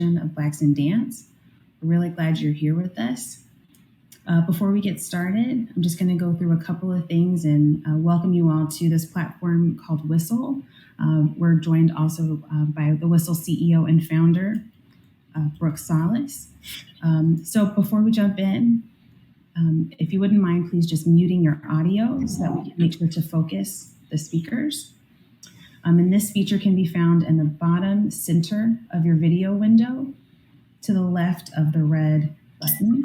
of Blacks in Dance. We're really glad you're here with us. Before we get started, I'm just going to go through a couple of things and welcome you all to this platform called Whistle. We're joined also by the Whistle CEO and founder, Brooke Solis. So before we jump in, if you wouldn't mind, please just muting your audio so that we can make sure to focus the speakers. And this feature can be found in the bottom center of your video window to the left of the red button.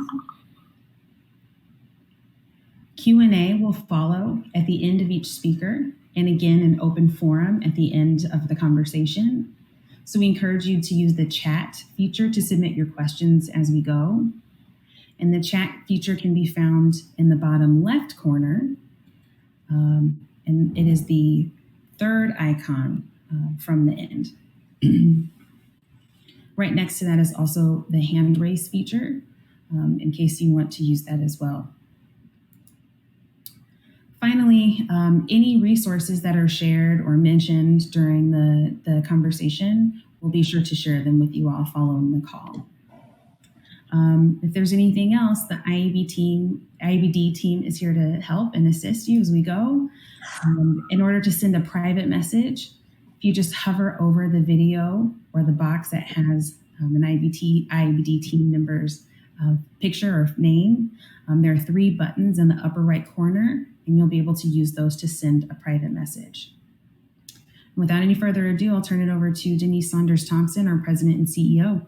Q&A will follow at the end of each speaker, and again, an open forum at the end of the conversation. So we encourage you to use the chat feature to submit your questions as we go. And the chat feature can be found in the bottom left corner, and it is the third icon from the end. Right next to that is also the hand raise feature, in case you want to use that as well. Finally, any resources that are shared or mentioned during the conversation, we'll be sure to share them with you all following the call. If there's anything else, the IABD team is here to help and assist you as we go. In order to send a private message, if you just hover over the video or the box that has an IABD team member's picture or name, there are 3 buttons in the upper right corner, and you'll be able to use those to send a private message. Without any further ado, I'll turn it over to Denise Saunders-Thompson, our president and CEO.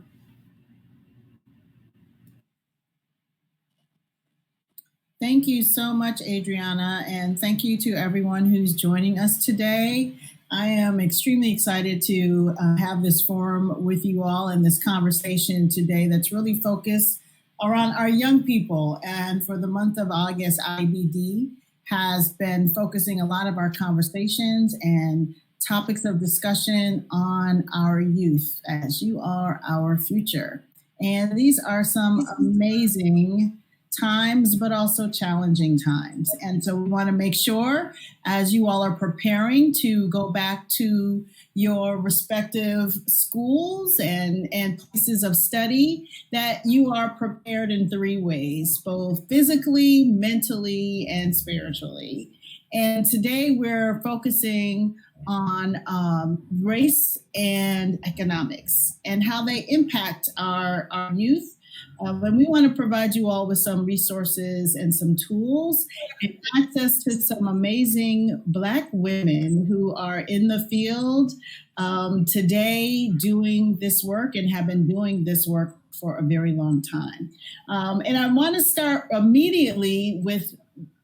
Thank you so much, Adriana, and thank you to everyone who's joining us today. I am extremely excited to have this forum with you all and this conversation today that's really focused around our young people. And for the month of August, IABD has been focusing a lot of our conversations and topics of discussion on our youth, as you are our future. And these are some amazing times, but also challenging times. And so we want to make sure, as you all are preparing to go back to your respective schools and places of study, that you are prepared in 3 ways, both physically, mentally, and spiritually. And today we're focusing on race and economics and how they impact our youth. And we want to provide you all with some resources and some tools and access to some amazing Black women who are in the field today doing this work and have been doing this work for a very long time. And I want to start immediately with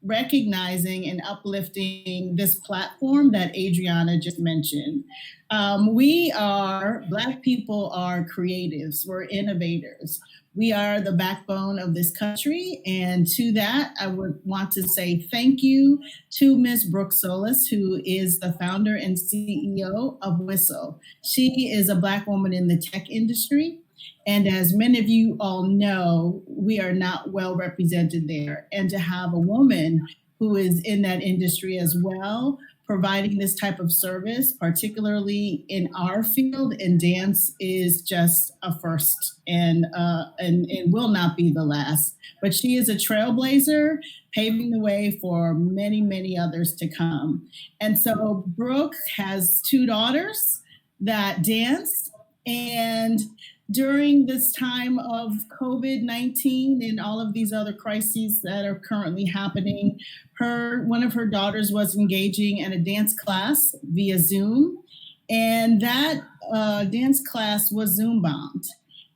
recognizing and uplifting this platform that Adriana just mentioned. Black people are creatives, we're innovators. We are the backbone of this country. And to that, I would want to say thank you to Ms. Brooke Solis, who is the founder and CEO of Whistle. She is a Black woman in the tech industry. And as many of you all know, we are not well represented there. And to have a woman who is in that industry as well, providing this type of service, particularly in our field, and dance is just a first and will not be the last. But she is a trailblazer, paving the way for many, many others to come. And so Brooke has 2 daughters that dance, and during this time of COVID-19 and all of these other crises that are currently happening, one of her daughters was engaging in a dance class via Zoom, and that dance class was Zoom bombed.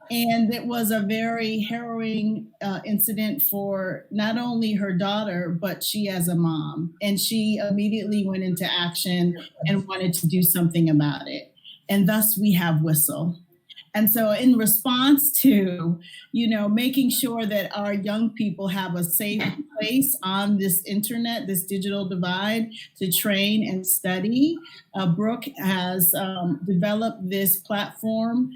And it was a very harrowing incident for not only her daughter, but she as a mom. And she immediately went into action and wanted to do something about it. And thus we have Whistle. And so in response to, making sure that our young people have a safe place on this internet, this digital divide, to train and study, Brooke has developed this platform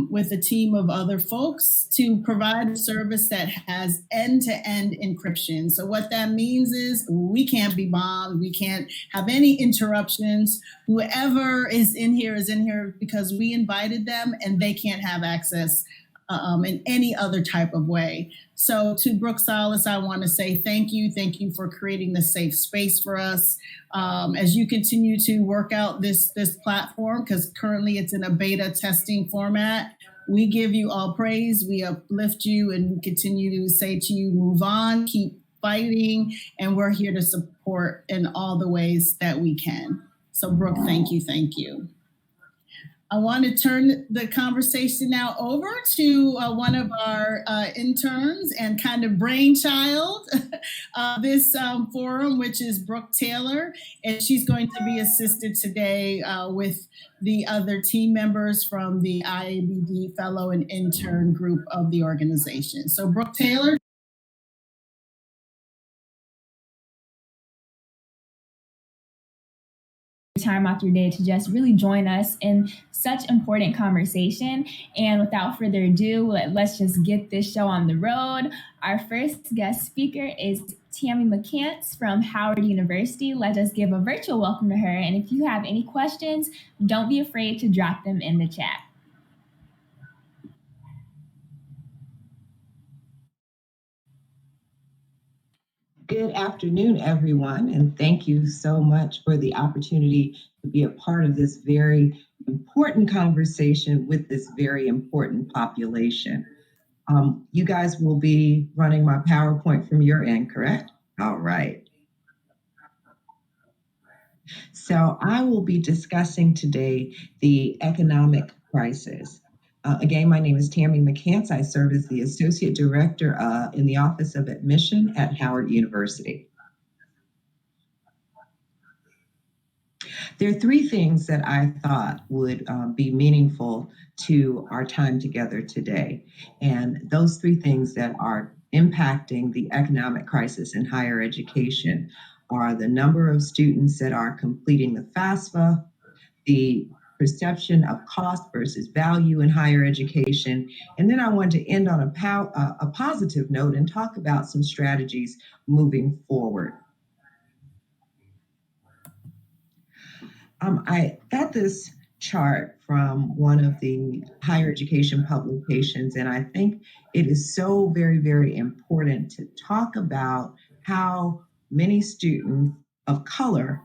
with a team of other folks to provide a service that has end-to-end encryption. So what that means is we can't be bombed, we can't have any interruptions. Whoever is in here because we invited them, and they can't have access in any other type of way. So to Brooke Solis, I want to say thank you. Thank you for creating this safe space for us as you continue to work out this platform, because currently it's in a beta testing format. We give you all praise, we uplift you, and we continue to say to you, move on, keep fighting, and we're here to support in all the ways that we can. So Brooke, thank you, thank you. I want to turn the conversation now over to one of our interns and kind of brainchild this forum, which is Brooke Taylor, and she's going to be assisted today with the other team members from the IABD Fellow and Intern group of the organization. So Brooke Taylor. Time out your day to just really join us in such important conversation. And without further ado, let's just get this show on the road. Our first guest speaker is Tammy McCants from Howard University. Let us give a virtual welcome to her. And if you have any questions, don't be afraid to drop them in the chat. Good afternoon, everyone, and thank you so much for the opportunity to be a part of this very important conversation with this very important population. You guys will be running my PowerPoint from your end, correct? All right. So I will be discussing today the economic crisis. Again, my name is Tammy McCants. I serve as the Associate Director in the Office of Admission at Howard University. There are three things that I thought would be meaningful to our time together today. And those three things that are impacting the economic crisis in higher education are the number of students that are completing the FAFSA, the perception of cost versus value in higher education. And then I want to end on a positive note and talk about some strategies moving forward. I got this chart from one of the higher education publications, and I think it is so very, very important to talk about how many students of color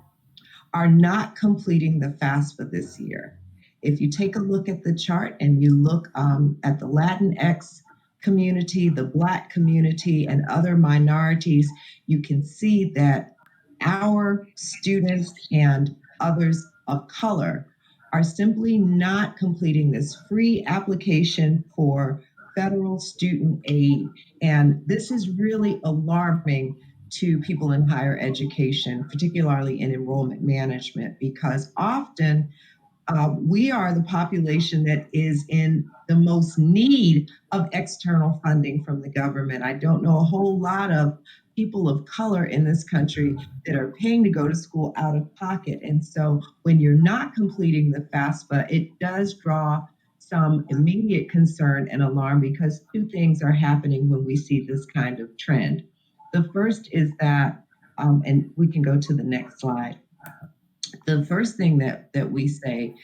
are not completing the FAFSA this year. If you take a look at the chart and you look at the Latinx community, the Black community, and other minorities, you can see that our students and others of color are simply not completing this free application for federal student aid. And this is really alarming to people in higher education, particularly in enrollment management, because often we are the population that is in the most need of external funding from the government. I don't know a whole lot of people of color in this country that are paying to go to school out of pocket. And so when you're not completing the FAFSA, it does draw some immediate concern and alarm, because two things are happening when we see this kind of trend. The first is that, and we can go to the next slide. The first thing that we say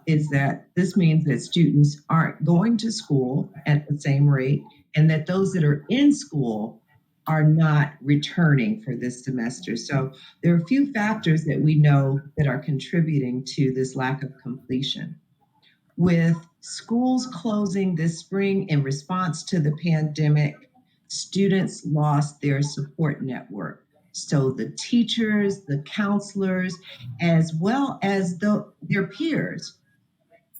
is that this means that students aren't going to school at the same rate, and that those that are in school are not returning for this semester. So there are a few factors that we know that are contributing to this lack of completion. With schools closing this spring in response to the pandemic, students lost their support network. So the teachers, the counselors, as well as their peers,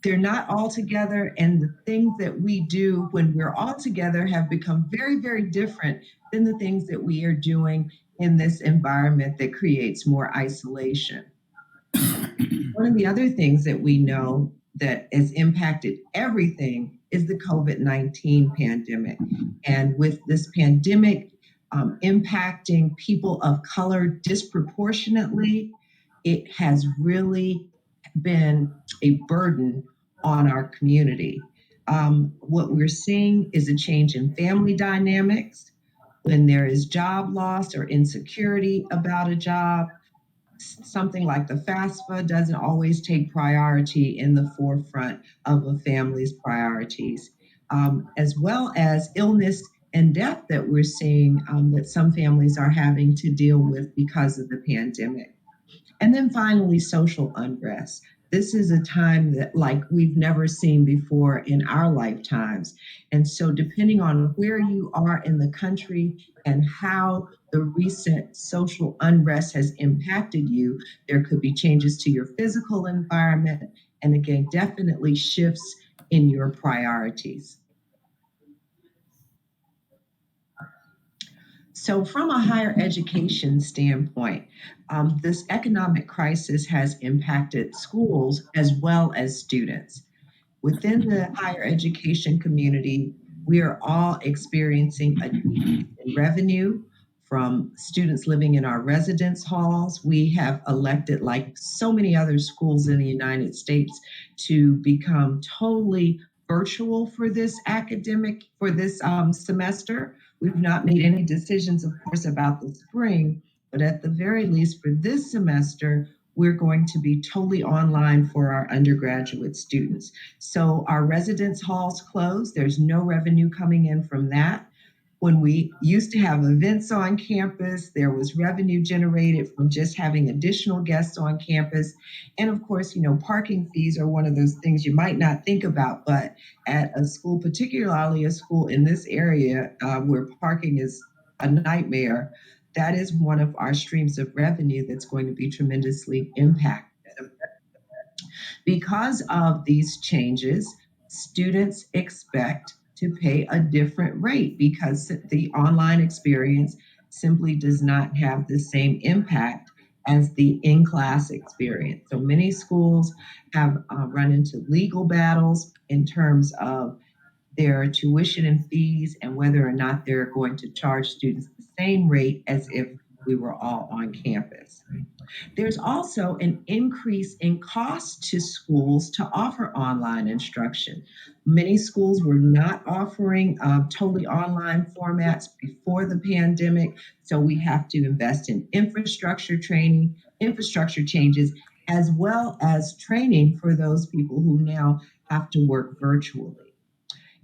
they're not all together. And the things that we do when we're all together have become very, very different than the things that we are doing in this environment that creates more isolation. One of the other things that we know that has impacted everything is the COVID-19 pandemic. And with this pandemic impacting people of color disproportionately, it has really been a burden on our community. What we're seeing is a change in family dynamics. When there is job loss or insecurity about a job, something like the FAFSA doesn't always take priority in the forefront of a family's priorities, as well as illness and death that we're seeing that some families are having to deal with because of the pandemic. And then finally, social unrest. This is a time that like we've never seen before in our lifetimes. And so depending on where you are in the country and how the recent social unrest has impacted you, there could be changes to your physical environment and again, definitely shifts in your priorities. So, from a higher education standpoint, this economic crisis has impacted schools as well as students. Within the higher education community, we are all experiencing a decrease in revenue from students living in our residence halls. We have elected, like so many other schools in the United States, to become totally virtual for this semester. We've not made any decisions, of course, about the spring, but at the very least for this semester, we're going to be totally online for our undergraduate students. So our residence halls closed. There's no revenue coming in from that. When we used to have events on campus, there was revenue generated from just having additional guests on campus. And of course, parking fees are one of those things you might not think about, but at a school, particularly a school in this area where parking is a nightmare, that is one of our streams of revenue that's going to be tremendously impacted. Because of these changes, students expect to pay a different rate because the online experience simply does not have the same impact as the in-class experience. So many schools have run into legal battles in terms of their tuition and fees and whether or not they're going to charge students the same rate as if we were all on campus. There's also an increase in cost to schools to offer online instruction. Many schools were not offering totally online formats before the pandemic, so we have to invest in infrastructure training, infrastructure changes, as well as training for those people who now have to work virtually.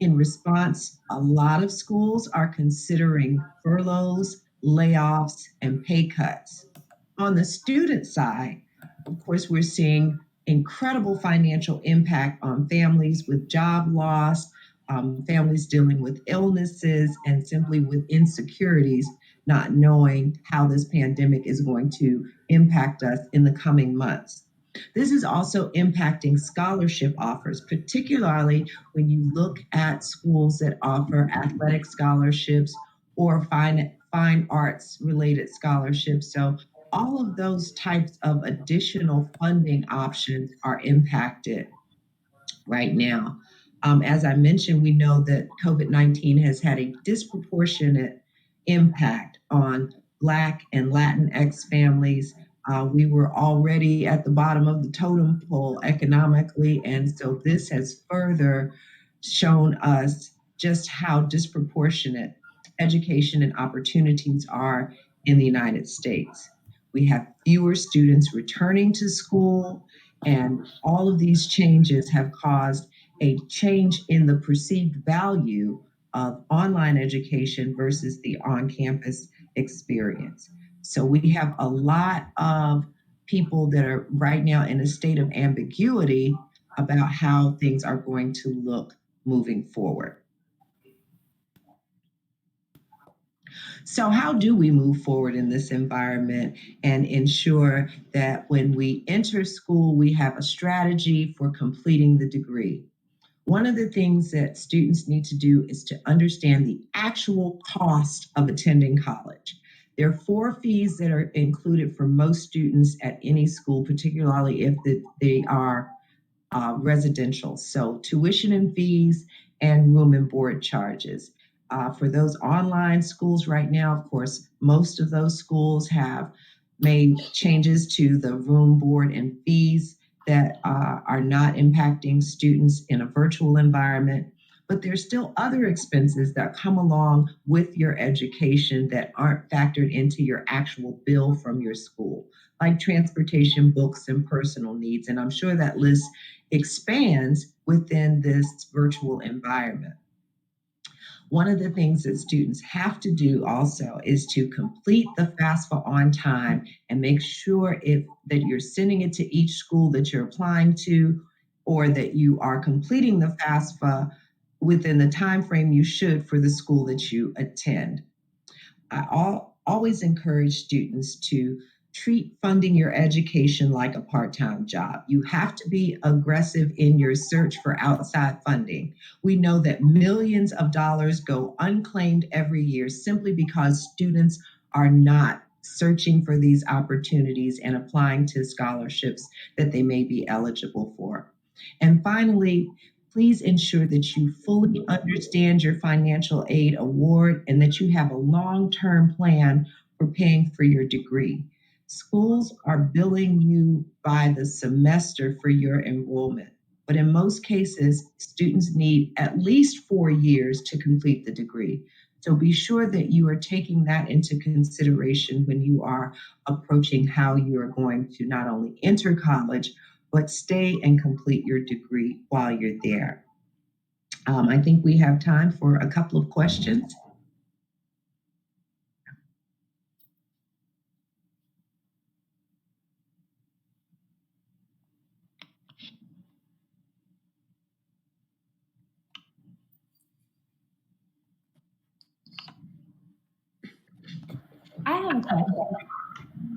In response, a lot of schools are considering furloughs, layoffs, and pay cuts. On the student side, of course, we're seeing incredible financial impact on families with job loss, families dealing with illnesses, and simply with insecurities, not knowing how this pandemic is going to impact us in the coming months. This is also impacting scholarship offers, particularly when you look at schools that offer athletic scholarships or fine arts related scholarships. So all of those types of additional funding options are impacted right now. As I mentioned, we know that COVID-19 has had a disproportionate impact on Black and Latinx families. We were already at the bottom of the totem pole economically, and so this has further shown us just how disproportionate education and opportunities are in the United States. We have fewer students returning to school, and all of these changes have caused a change in the perceived value of online education versus the on campus experience. So we have a lot of people that are right now in a state of ambiguity about how things are going to look moving forward. So, how do we move forward in this environment and ensure that when we enter school, we have a strategy for completing the degree? One of the things that students need to do is to understand the actual cost of attending college. There are 4 fees that are included for most students at any school, particularly if they are residential. So, tuition and fees and room and board charges. For those online schools right now, of course, most of those schools have made changes to the room, board, and fees that are not impacting students in a virtual environment. But there's still other expenses that come along with your education that aren't factored into your actual bill from your school, like transportation, books, and personal needs. And I'm sure that list expands within this virtual environment. One of the things that students have to do also is to complete the FAFSA on time and make sure that you're sending it to each school that you're applying to, or that you are completing the FAFSA within the time frame you should for the school that you attend. I always encourage students to treat funding your education like a part-time job. You have to be aggressive in your search for outside funding. We know that millions of dollars go unclaimed every year simply because students are not searching for these opportunities and applying to scholarships that they may be eligible for. And finally, please ensure that you fully understand your financial aid award and that you have a long-term plan for paying for your degree. Schools are billing you by the semester for your enrollment, but in most cases, students need at least 4 years to complete the degree. So be sure that you are taking that into consideration when you are approaching how you are going to not only enter college, but stay and complete your degree while you're there. I think we have time for a couple of questions. I have a question.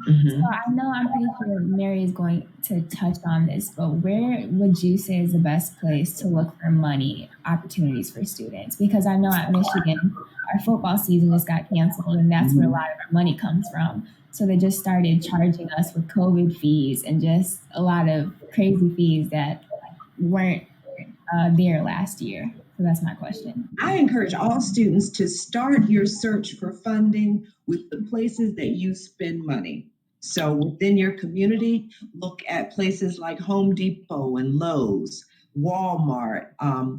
Mhm. So I know I'm pretty sure Mary is going to touch on this, but where would you say is the best place to look for money opportunities for students? Because I know at Michigan, our football season just got canceled, and that's where a lot of our money comes from. So they just started charging us with COVID fees and just a lot of crazy fees that weren't there last year. So that's my question. I encourage all students to start your search for funding with the places that you spend money. So within your community, look at places like Home Depot and Lowe's, Walmart,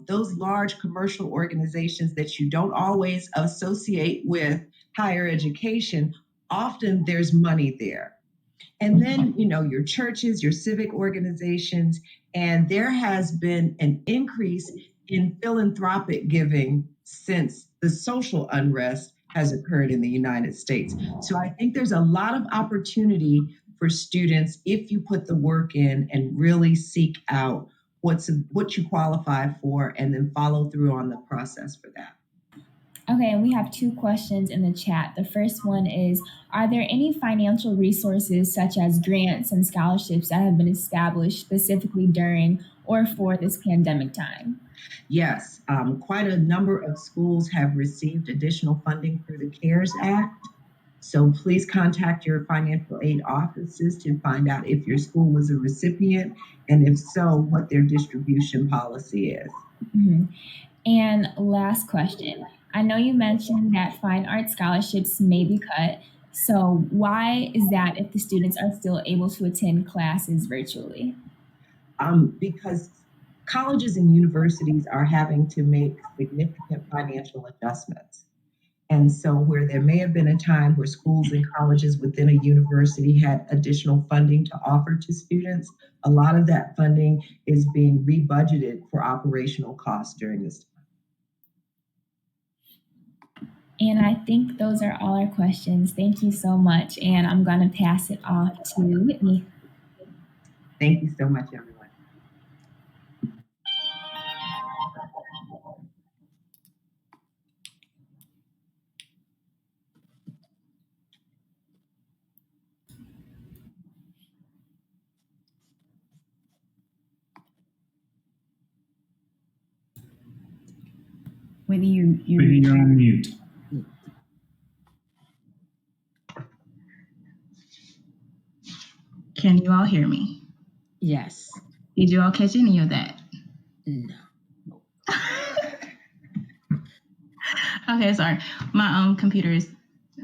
those large commercial organizations that you don't always associate with higher education. Often there's money there. And then, your churches, your civic organizations, and there has been an increase in philanthropic giving since the social unrest has occurred in the United States. So I think there's a lot of opportunity for students if you put the work in and really seek out what you qualify for and then follow through on the process for that. Okay, and we have two questions in the chat. The first one is, are there any financial resources such as grants and scholarships that have been established specifically during or for this pandemic time? Yes, quite a number of schools have received additional funding through the CARES Act. So please contact your financial aid offices to find out if your school was a recipient, and if so, what their distribution policy is. Mm-hmm. And last question. I know you mentioned that fine art scholarships may be cut. So why is that if the students are still able to attend classes virtually? Because colleges and universities are having to make significant financial adjustments. And so where there may have been a time where schools and colleges within a university had additional funding to offer to students, a lot of that funding is being rebudgeted for operational costs during this time. And I think those are all our questions. Thank you so much. And I'm going to pass it off to Whitney. Thank you so much, everyone. Whitney, Whitney, you're on mute. Can you all hear me? Yes. Did you all catch any of that? No. Okay, sorry. My computer is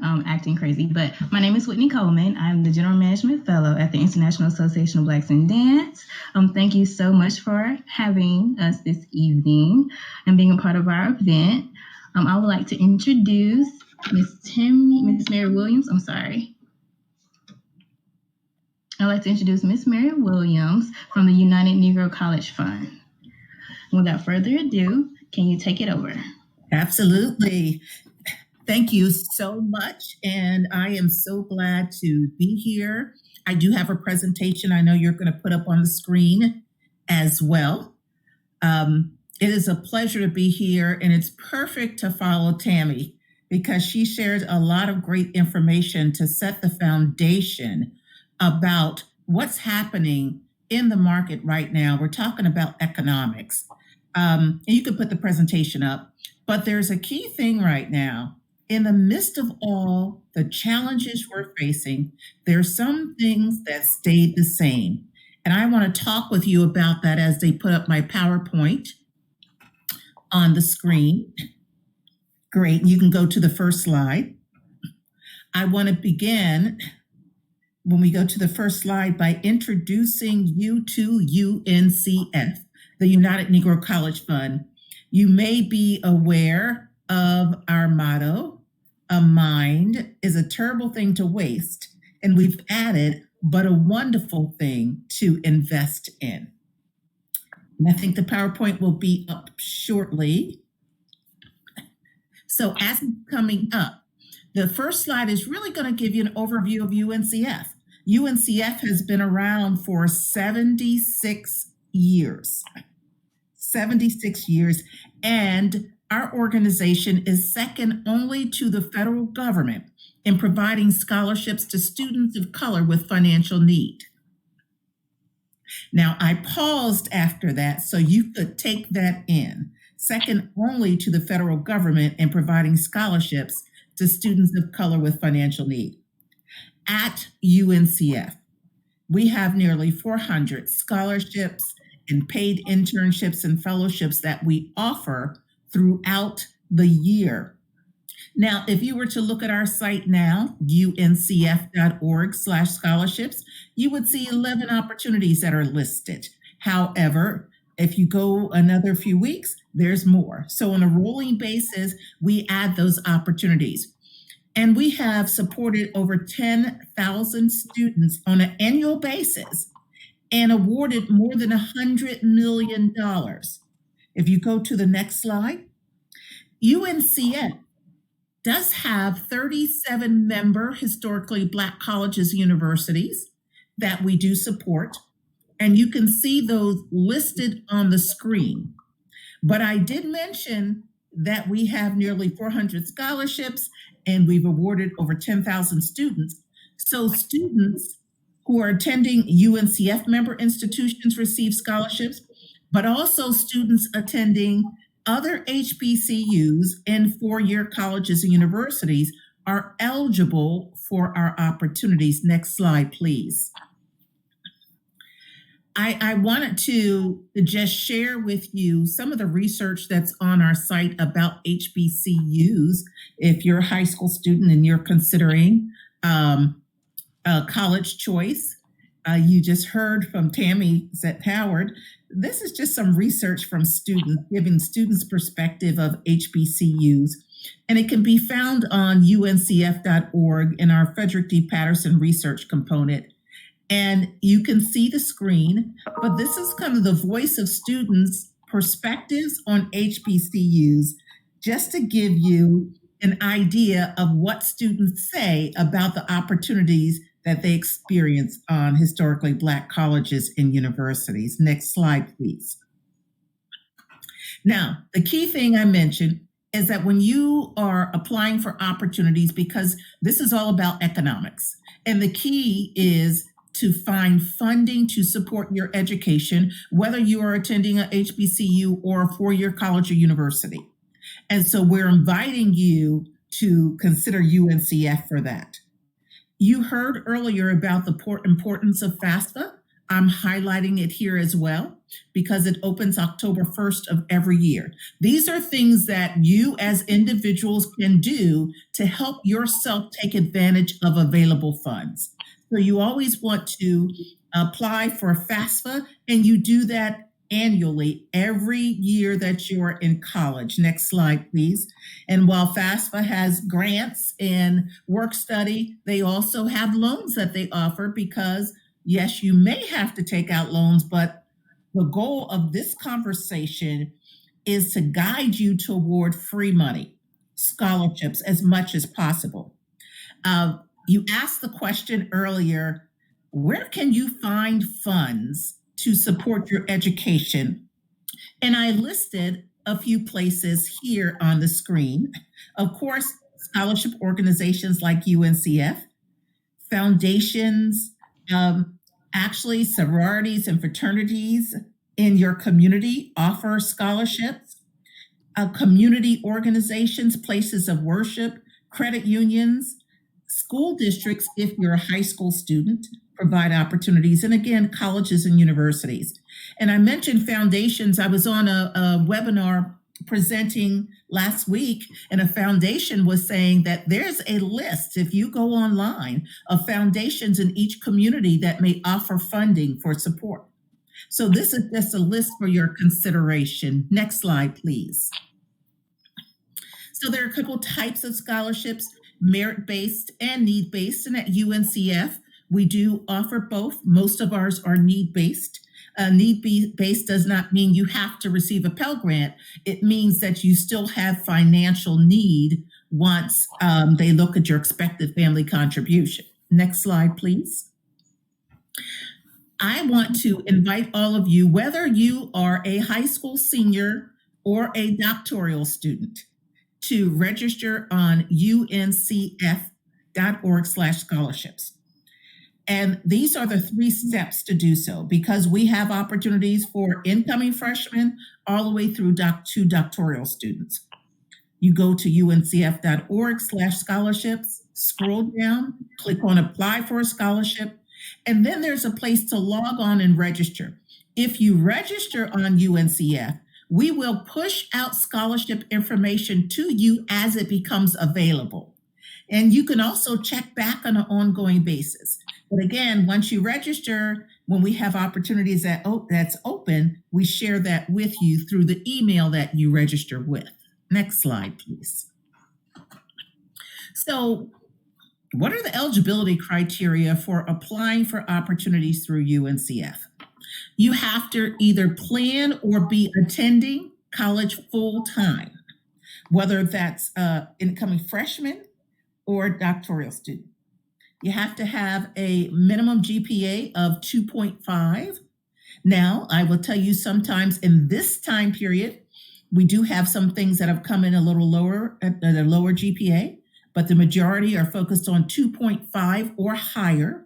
acting crazy. But my name is Whitney Coleman. I'm the General Management Fellow at the International Association of Blacks in Dance. Thank you so much for having us this evening and being a part of our event. I would like to introduce Miss Mary Williams. I'd like to introduce Miss Mary Williams from the United Negro College Fund. Without further ado, can you take it over? Absolutely. Thank you so much. And I am so glad to be here. I do have a presentation I know you're going to put up on the screen as well. It is a pleasure to be here, and it's perfect to follow Tammy because she shared a lot of great information to set the foundation about what's happening in the market right now. We're talking about economics. And you could put the presentation up, but there's a key thing right now. In the midst of all the challenges we're facing, there's some things that stayed the same. And I want to talk with you about that as they put up my PowerPoint on the screen. Great. You can go to the first slide. I want to begin, when we go to the first slide, by introducing you to UNCF, the United Negro College Fund. You may be aware of our motto, "A mind is a terrible thing to waste," and we've added, "but a wonderful thing to invest in." And I think the PowerPoint will be up shortly. So as it's coming up, the first slide is really going to give you an overview of UNCF. UNCF has been around for 76 years. 76 years. And our organization is second only to the federal government in providing scholarships to students of color with financial need. Now, I paused after that so you could take that in. Second only to the federal government in providing scholarships to students of color with financial need. At UNCF, we have nearly 400 scholarships and paid internships and fellowships that we offer throughout the year. Now, if you were to look at our site now, uncf.org/scholarships, you would see 11 opportunities that are listed. However, if you go another few weeks, there's more. So on a rolling basis, we add those opportunities. And we have supported over 10,000 students on an annual basis and awarded more than $100 million. If you go to the next slide, UNCF does have 37 member historically Black colleges and universities that we do support, and you can see those listed on the screen. But I did mention that we have nearly 400 scholarships and we've awarded over 10,000 students. So students who are attending UNCF member institutions receive scholarships, but also students attending other HBCUs and four-year colleges and universities are eligible for our opportunities. Next slide, please. I wanted to just share with you some of the research that's on our site about HBCUs. If you're a high school student and you're considering a college choice, you just heard from Tammy Zett-Howard. This is just some research from students, giving students perspective of HBCUs. And it can be found on uncf.org in our Frederick D. Patterson research component. And you can see the screen, but this is kind of the voice of students' perspectives on HBCUs, just to give you an idea of what students say about the opportunities that they experience on historically Black colleges and universities. Next slide, please. Now, the key thing I mentioned is that when you are applying for opportunities, because this is all about economics, and the key is to find funding to support your education, whether you are attending a HBCU or a four-year college or university. And so we're inviting you to consider UNCF for that. You heard earlier about the importance of FAFSA. I'm highlighting it here as well. because it opens October 1st of every year. These are things that you as individuals can do to help yourself take advantage of available funds. So you always want to apply for FAFSA, and you do that annually every year that you're in college. Next slide, please. And while FAFSA has grants and work study, they also have loans that they offer because, yes, you may have to take out loans, but the goal of this conversation is to guide you toward free money, scholarships as much as possible. You asked the question earlier, where can you find funds to support your education? And I listed a few places here on the screen. Of course, scholarship organizations like UNCF, foundations, actually sororities and fraternities in your community offer scholarships, community organizations, places of worship, credit unions, school districts, if you're a high school student, provide opportunities, and again, colleges and universities. And I mentioned foundations. I was on a webinar presenting last week, and a foundation was saying that there's a list, if you go online, of foundations in each community that may offer funding for support. So this is just a list for your consideration. Next slide, please. So there are a couple types of scholarships, merit-based and need-based, and at UNCF, we do offer both. Most of ours are need-based. Need-based does not mean you have to receive a Pell Grant. It means that you still have financial need once they look at your expected family contribution. Next slide, please. I want to invite all of you, whether you are a high school senior or a doctoral student, to register on uncf.org/scholarships. And these are the 3 steps to do so, because we have opportunities for incoming freshmen all the way through to doctoral students. You go to uncf.org/scholarships, scroll down, click on apply for a scholarship, and then there's a place to log on and register. If you register on UNCF, we will push out scholarship information to you as it becomes available. And you can also check back on an ongoing basis. But again, once you register, when we have opportunities that's open, we share that with you through the email that you register with. Next slide, please. So what are the eligibility criteria for applying for opportunities through UNCF? You have to either plan or be attending college full-time, whether that's incoming freshman or doctoral student. You have to have a minimum GPA of 2.5. Now, I will tell you, sometimes in this time period, we do have some things that have come in a little lower at a lower GPA, but the majority are focused on 2.5 or higher.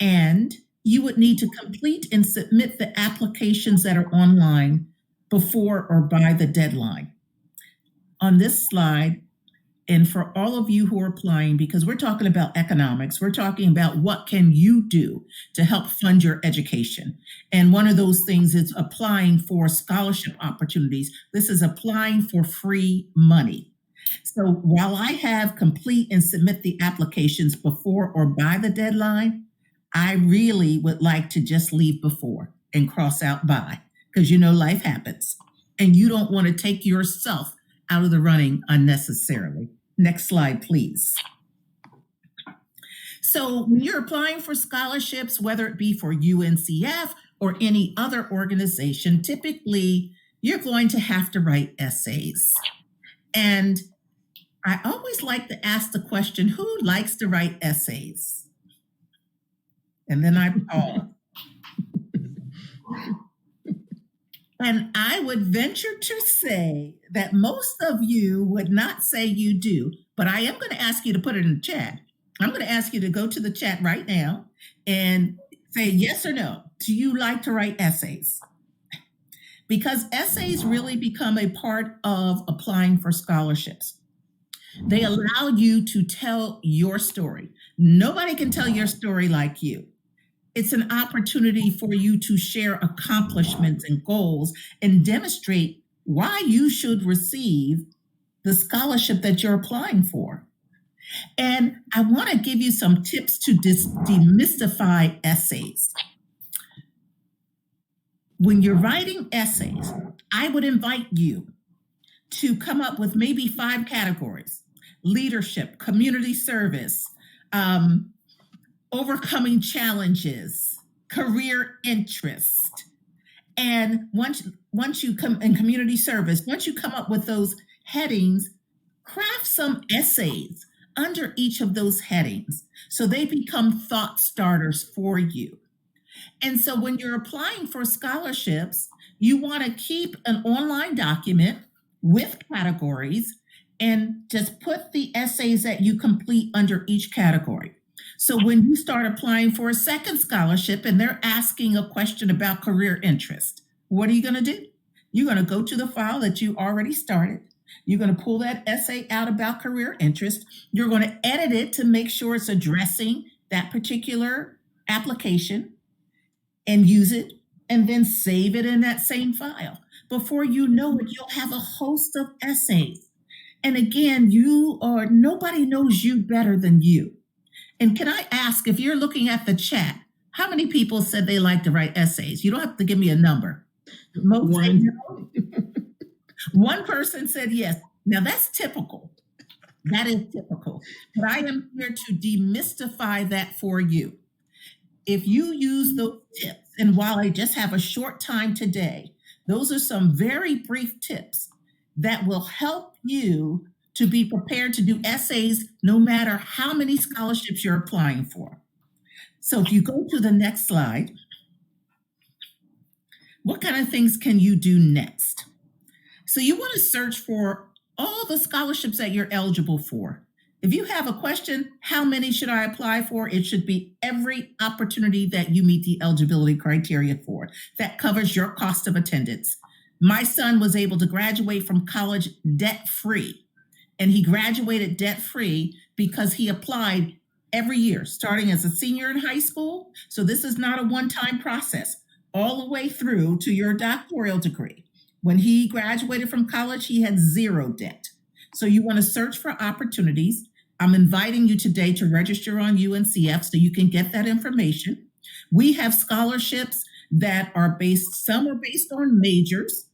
And you would need to complete and submit the applications that are online before or by the deadline. On this slide, and for all of you who are applying, because we're talking about economics, we're talking about what can you do to help fund your education. And one of those things is applying for scholarship opportunities. This is applying for free money. So while I have complete and submit the applications before or by the deadline, I really would like to just leave before and cross out by, because you know life happens and you don't want to take yourself out of the running unnecessarily. Next slide, please. So when you're applying for scholarships, whether it be for UNCF or any other organization, typically you're going to have to write essays. And I always like to ask the question, who likes to write essays? And then I pause. And I would venture to say that most of you would not say you do, but I am going to ask you to put it in the chat. I'm going to ask you to go to the chat right now and say yes or no. Do you like to write essays? Because essays really become a part of applying for scholarships. They allow you to tell your story. Nobody can tell your story like you. It's an opportunity for you to share accomplishments and goals and demonstrate why you should receive the scholarship that you're applying for. And I want to give you some tips to demystify essays. When you're writing essays, I would invite you to come up with maybe 5 categories: leadership, community service, overcoming challenges, career interest. And once you come in community service, once you come up with those headings, craft some essays under each of those headings so they become thought starters for you. And so when you're applying for scholarships, you want to keep an online document with categories and just put the essays that you complete under each category. So when you start applying for a second scholarship and they're asking a question about career interest, what are you going to do? You're going to go to the file that you already started. You're going to pull that essay out about career interest. You're going to edit it to make sure it's addressing that particular application and use it, and then save it in that same file. Before you know it, you'll have a host of essays. And again, nobody knows you better than you. And can I ask, if you're looking at the chat, how many people said they like to write essays? You don't have to give me a number. Most say no. One person said yes. Now that's typical. That is typical. But I am here to demystify that for you. If you use those tips, and while I just have a short time today, those are some very brief tips that will help you to be prepared to do essays no matter how many scholarships you're applying for. So if you go to the next slide, what kind of things can you do next? So you want to search for all the scholarships that you're eligible for. If you have a question, how many should I apply for? It should be every opportunity that you meet the eligibility criteria for. That covers your cost of attendance. My son was able to graduate from college debt-free, and he graduated debt-free because he applied every year, starting as a senior in high school. So this is not a one-time process, all the way through to your doctoral degree. When he graduated from college, he had 0 debt. So you want to search for opportunities. I'm inviting you today to register on UNCF so you can get that information. We have scholarships that are some are based on majors.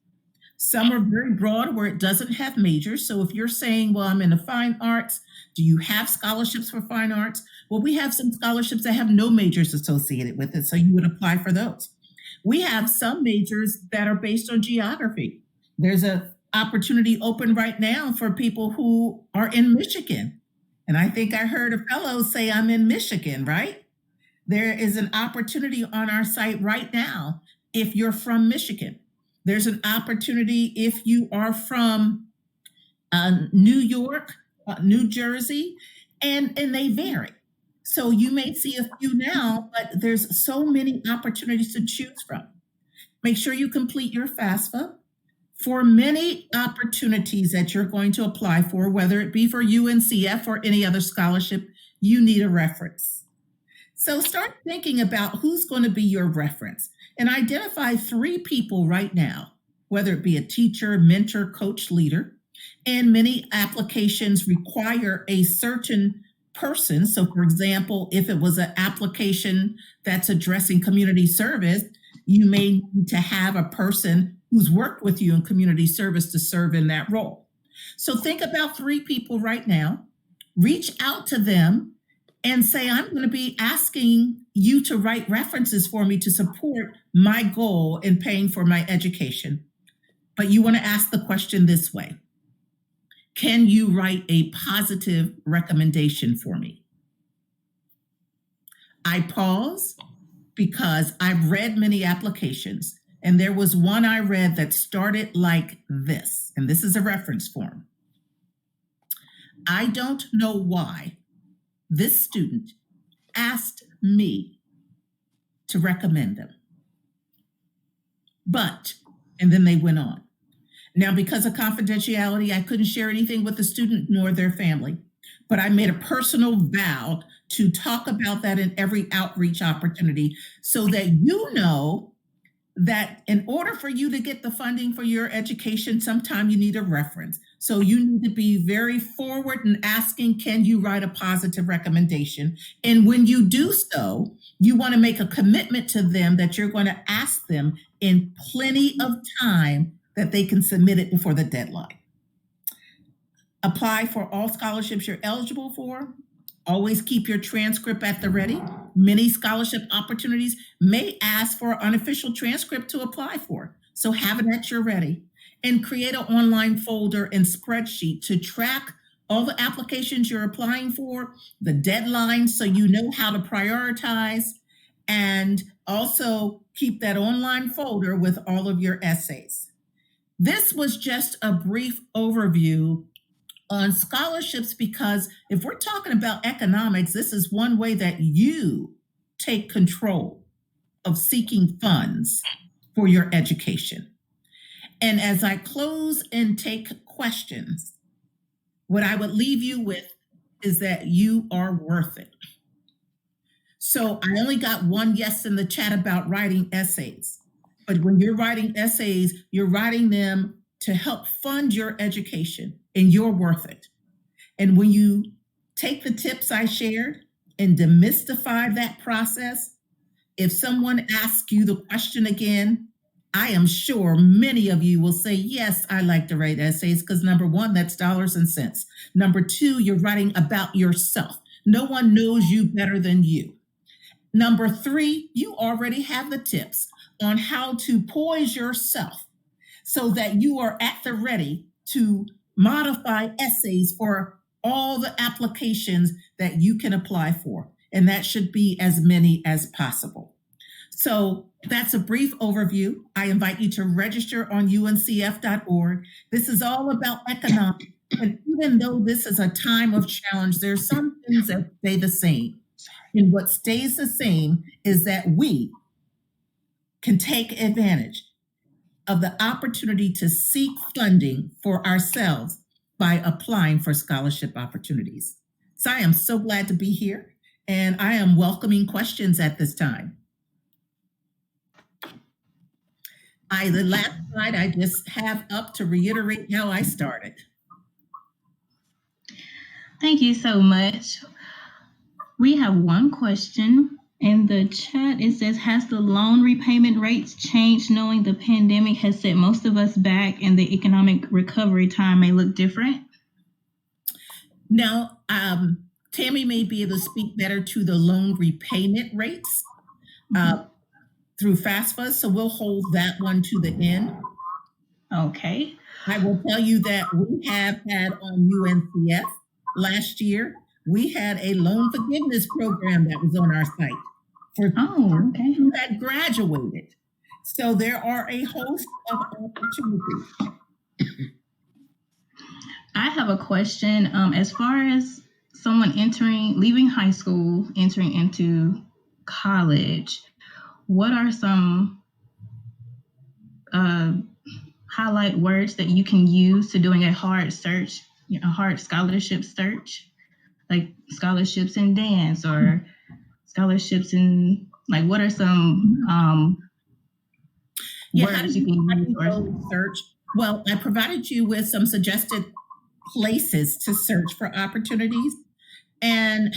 Some are very broad where it doesn't have majors. So if you're saying, well, I'm in the fine arts, do you have scholarships for fine arts? Well, we have some scholarships that have no majors associated with it. So you would apply for those. We have some majors that are based on geography. There's an opportunity open right now for people who are in Michigan. And I think I heard a fellow say, I'm in Michigan, right? There is an opportunity on our site right now if you're from Michigan. There's an opportunity if you are from New York, New Jersey, and they vary. So you may see a few now, but there's so many opportunities to choose from. Make sure you complete your FAFSA. For many opportunities that you're going to apply for, whether it be for UNCF or any other scholarship, you need a reference. So start thinking about who's going to be your reference and identify 3 people right now, whether it be a teacher, mentor, coach, leader. And many applications require a certain person. So for example, if it was an application that's addressing community service, you may need to have a person who's worked with you in community service to serve in that role. So think about 3 people right now, reach out to them and say, I'm going to be asking you to write references for me to support my goal in paying for my education. But you want to ask the question this way: can you write a positive recommendation for me? I pause because I've read many applications, and there was one I read that started like this, and this is a reference form. I don't know why this student asked me to recommend them, but, and then they went on. Now, because of confidentiality, I couldn't share anything with the student nor their family, but I made a personal vow to talk about that in every outreach opportunity so that you know that in order for you to get the funding for your education, sometime you need a reference. So you need to be very forward in asking, can you write a positive recommendation? And when you do so, you want to make a commitment to them that you're going to ask them in plenty of time that they can submit it before the deadline. Apply for all scholarships you're eligible for. Always keep your transcript at the ready. Many scholarship opportunities may ask for an unofficial transcript to apply for, so have it at your ready. And create an online folder and spreadsheet to track all the applications you're applying for, the deadlines, so you know how to prioritize, and also keep that online folder with all of your essays. This was just a brief overview on scholarships, because if we're talking about economics, this is one way that you take control of seeking funds for your education. And as I close and take questions, what I would leave you with is that you are worth it. So I only got one yes in the chat about writing essays. But when you're writing essays, you're writing them to help fund your education, and you're worth it. And when you take the tips I shared and demystify that process, if someone asks you the question again, I am sure many of you will say, yes, I like to write essays, because number one, that's dollars and cents. Number two, you're writing about yourself. No one knows you better than you. Number three, you already have the tips on how to poise yourself so that you are at the ready to modify essays for all the applications that you can apply for. And that should be as many as possible. So that's a brief overview. I invite you to register on uncf.org. This is all about economics. And even though this is a time of challenge, there's some things that stay the same. And what stays the same is that we can take advantage of the opportunity to seek funding for ourselves by applying for scholarship opportunities. So I am so glad to be here, and I am welcoming questions at this time. The last slide I just have up to reiterate how I started. Thank you so much. We have one question in the chat. It says, has the loan repayment rates changed knowing the pandemic has set most of us back and the economic recovery time may look different? Now, Tammy may be able to speak better to the loan repayment rates through FAFSA, so we'll hold that one to the end. Okay. I will tell you that we have had on UNCF last year, we had a loan forgiveness program that was on our site for okay. who had graduated. So there are a host of opportunities. I have a question. As far as someone leaving high school, entering into college, what are some highlight words that you can use to doing a hard search, a hard scholarship search, like scholarships in dance or scholarships in, like, what are some words you can use? Search? Well, I provided you with some suggested places to search for opportunities, and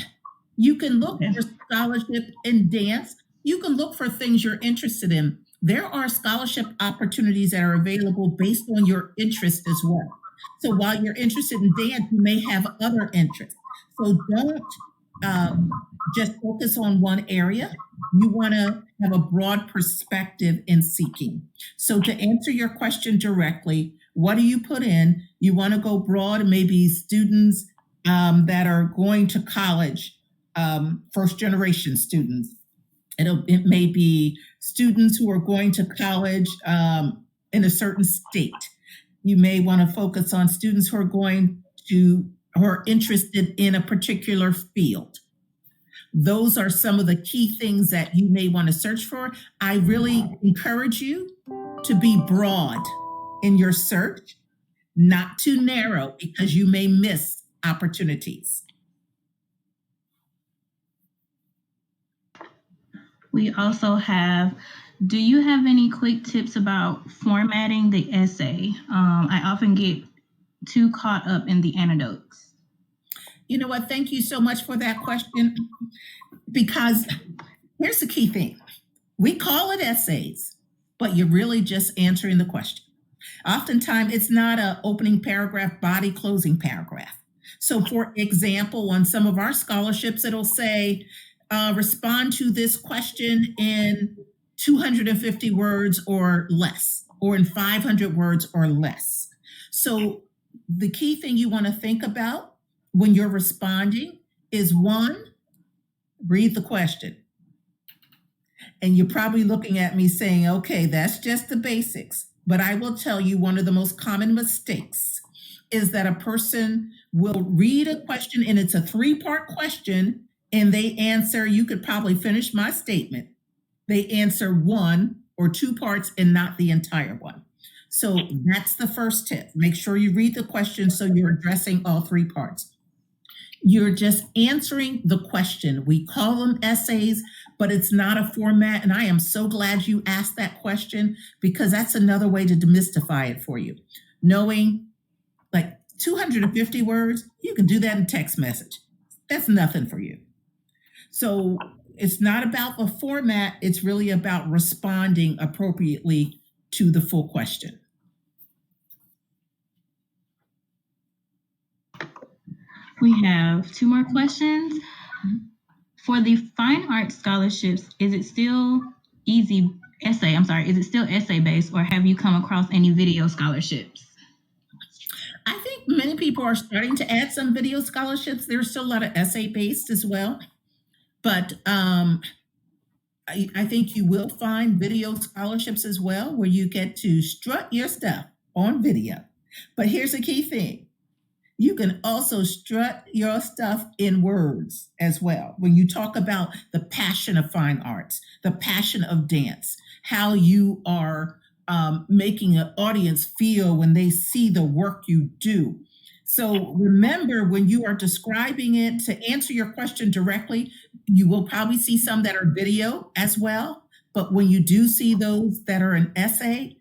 you can look for scholarship in dance. You can look for things you're interested in. There are scholarship opportunities that are available based on your interest as well. So while you're interested in dance, you may have other interests. So don't just focus on one area. You want to have a broad perspective in seeking. So to answer your question directly, what do you put in? You want to go broad, maybe students that are going to college, first generation students. It may be students who are going to college in a certain state. You may want to focus on students who are interested in a particular field. Those are some of the key things that you may want to search for. I really encourage you to be broad in your search, not too narrow, because you may miss opportunities. We also have, do you have any quick tips about formatting the essay? I often get too caught up in the anecdotes. You know what? Thank you so much for that question, because here's the key thing. We call it essays, but you're really just answering the question. Oftentimes, it's not an opening paragraph, body, closing paragraph. So, for example, on some of our scholarships, it'll say, respond to this question in 250 words or less, or in 500 words or less. So, the key thing you want to think about when you're responding is, one, read the question. And you're probably looking at me saying, okay, that's just the basics. But I will tell you, one of the most common mistakes is that a person will read a question, and it's a 3-part question, and they answer, you could probably finish my statement. They answer 1 or 2 parts and not the entire one. So that's the first tip. Make sure you read the question so you're addressing all 3 parts. You're just answering the question. We call them essays, but it's not a format. And I am so glad you asked that question, because that's another way to demystify it for you. Knowing like 250 words, you can do that in text message. That's nothing for you. So it's not about the format. It's really about responding appropriately to the full question. We have 2 more questions. For the fine arts scholarships, is it still essay based, or have you come across any video scholarships? I think many people are starting to add some video scholarships. There's still a lot of essay based as well. But I think you will find video scholarships as well, where you get to strut your stuff on video. But here's the key thing. You can also strut your stuff in words as well. When you talk about the passion of fine arts, the passion of dance, how you are making an audience feel when they see the work you do. So remember, when you are describing it, to answer your question directly, you will probably see some that are video as well. But when you do see those that are an essay,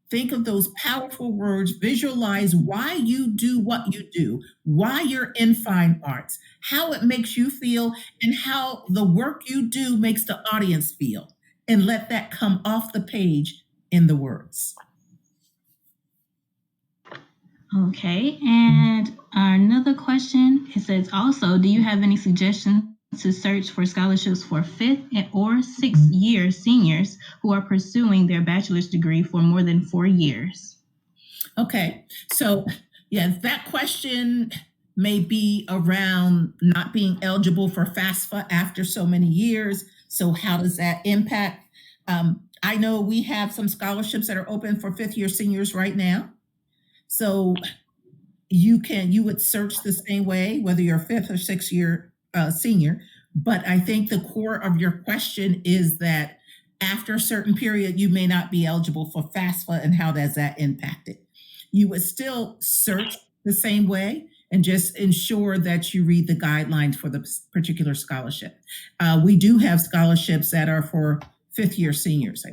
think of those powerful words, visualize why you do what you do, why you're in fine arts, how it makes you feel, and how the work you do makes the audience feel. And let that come off the page in the words. Okay, and another question, it says also, do you have any suggestions to search for scholarships for 5th or 6th year seniors who are pursuing their bachelor's degree for more than 4 years? Okay, so yeah, that question may be around not being eligible for FAFSA after so many years. So how does that impact? I know we have some scholarships that are open for 5th year seniors right now. So you would search the same way, whether you're a 5th or 6th year senior. But I think the core of your question is that after a certain period, you may not be eligible for FAFSA, and how does that impact it? You would still search the same way and just ensure that you read the guidelines for the particular scholarship. We do have scholarships that are for 5th year seniors.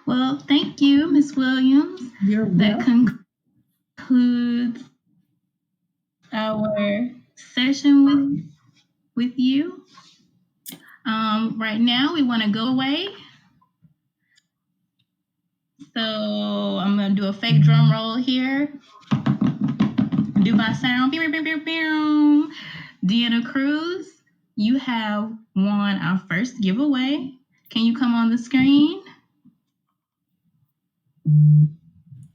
Well, thank you, Ms. Williams. You're That welcome. concludes our session with you. Right now, we want to go away. So I'm going to do a fake drum roll here. Do my sound. Pew, pew, pew, pew. Deanna Cruz, you have won our first giveaway. Can you come on the screen?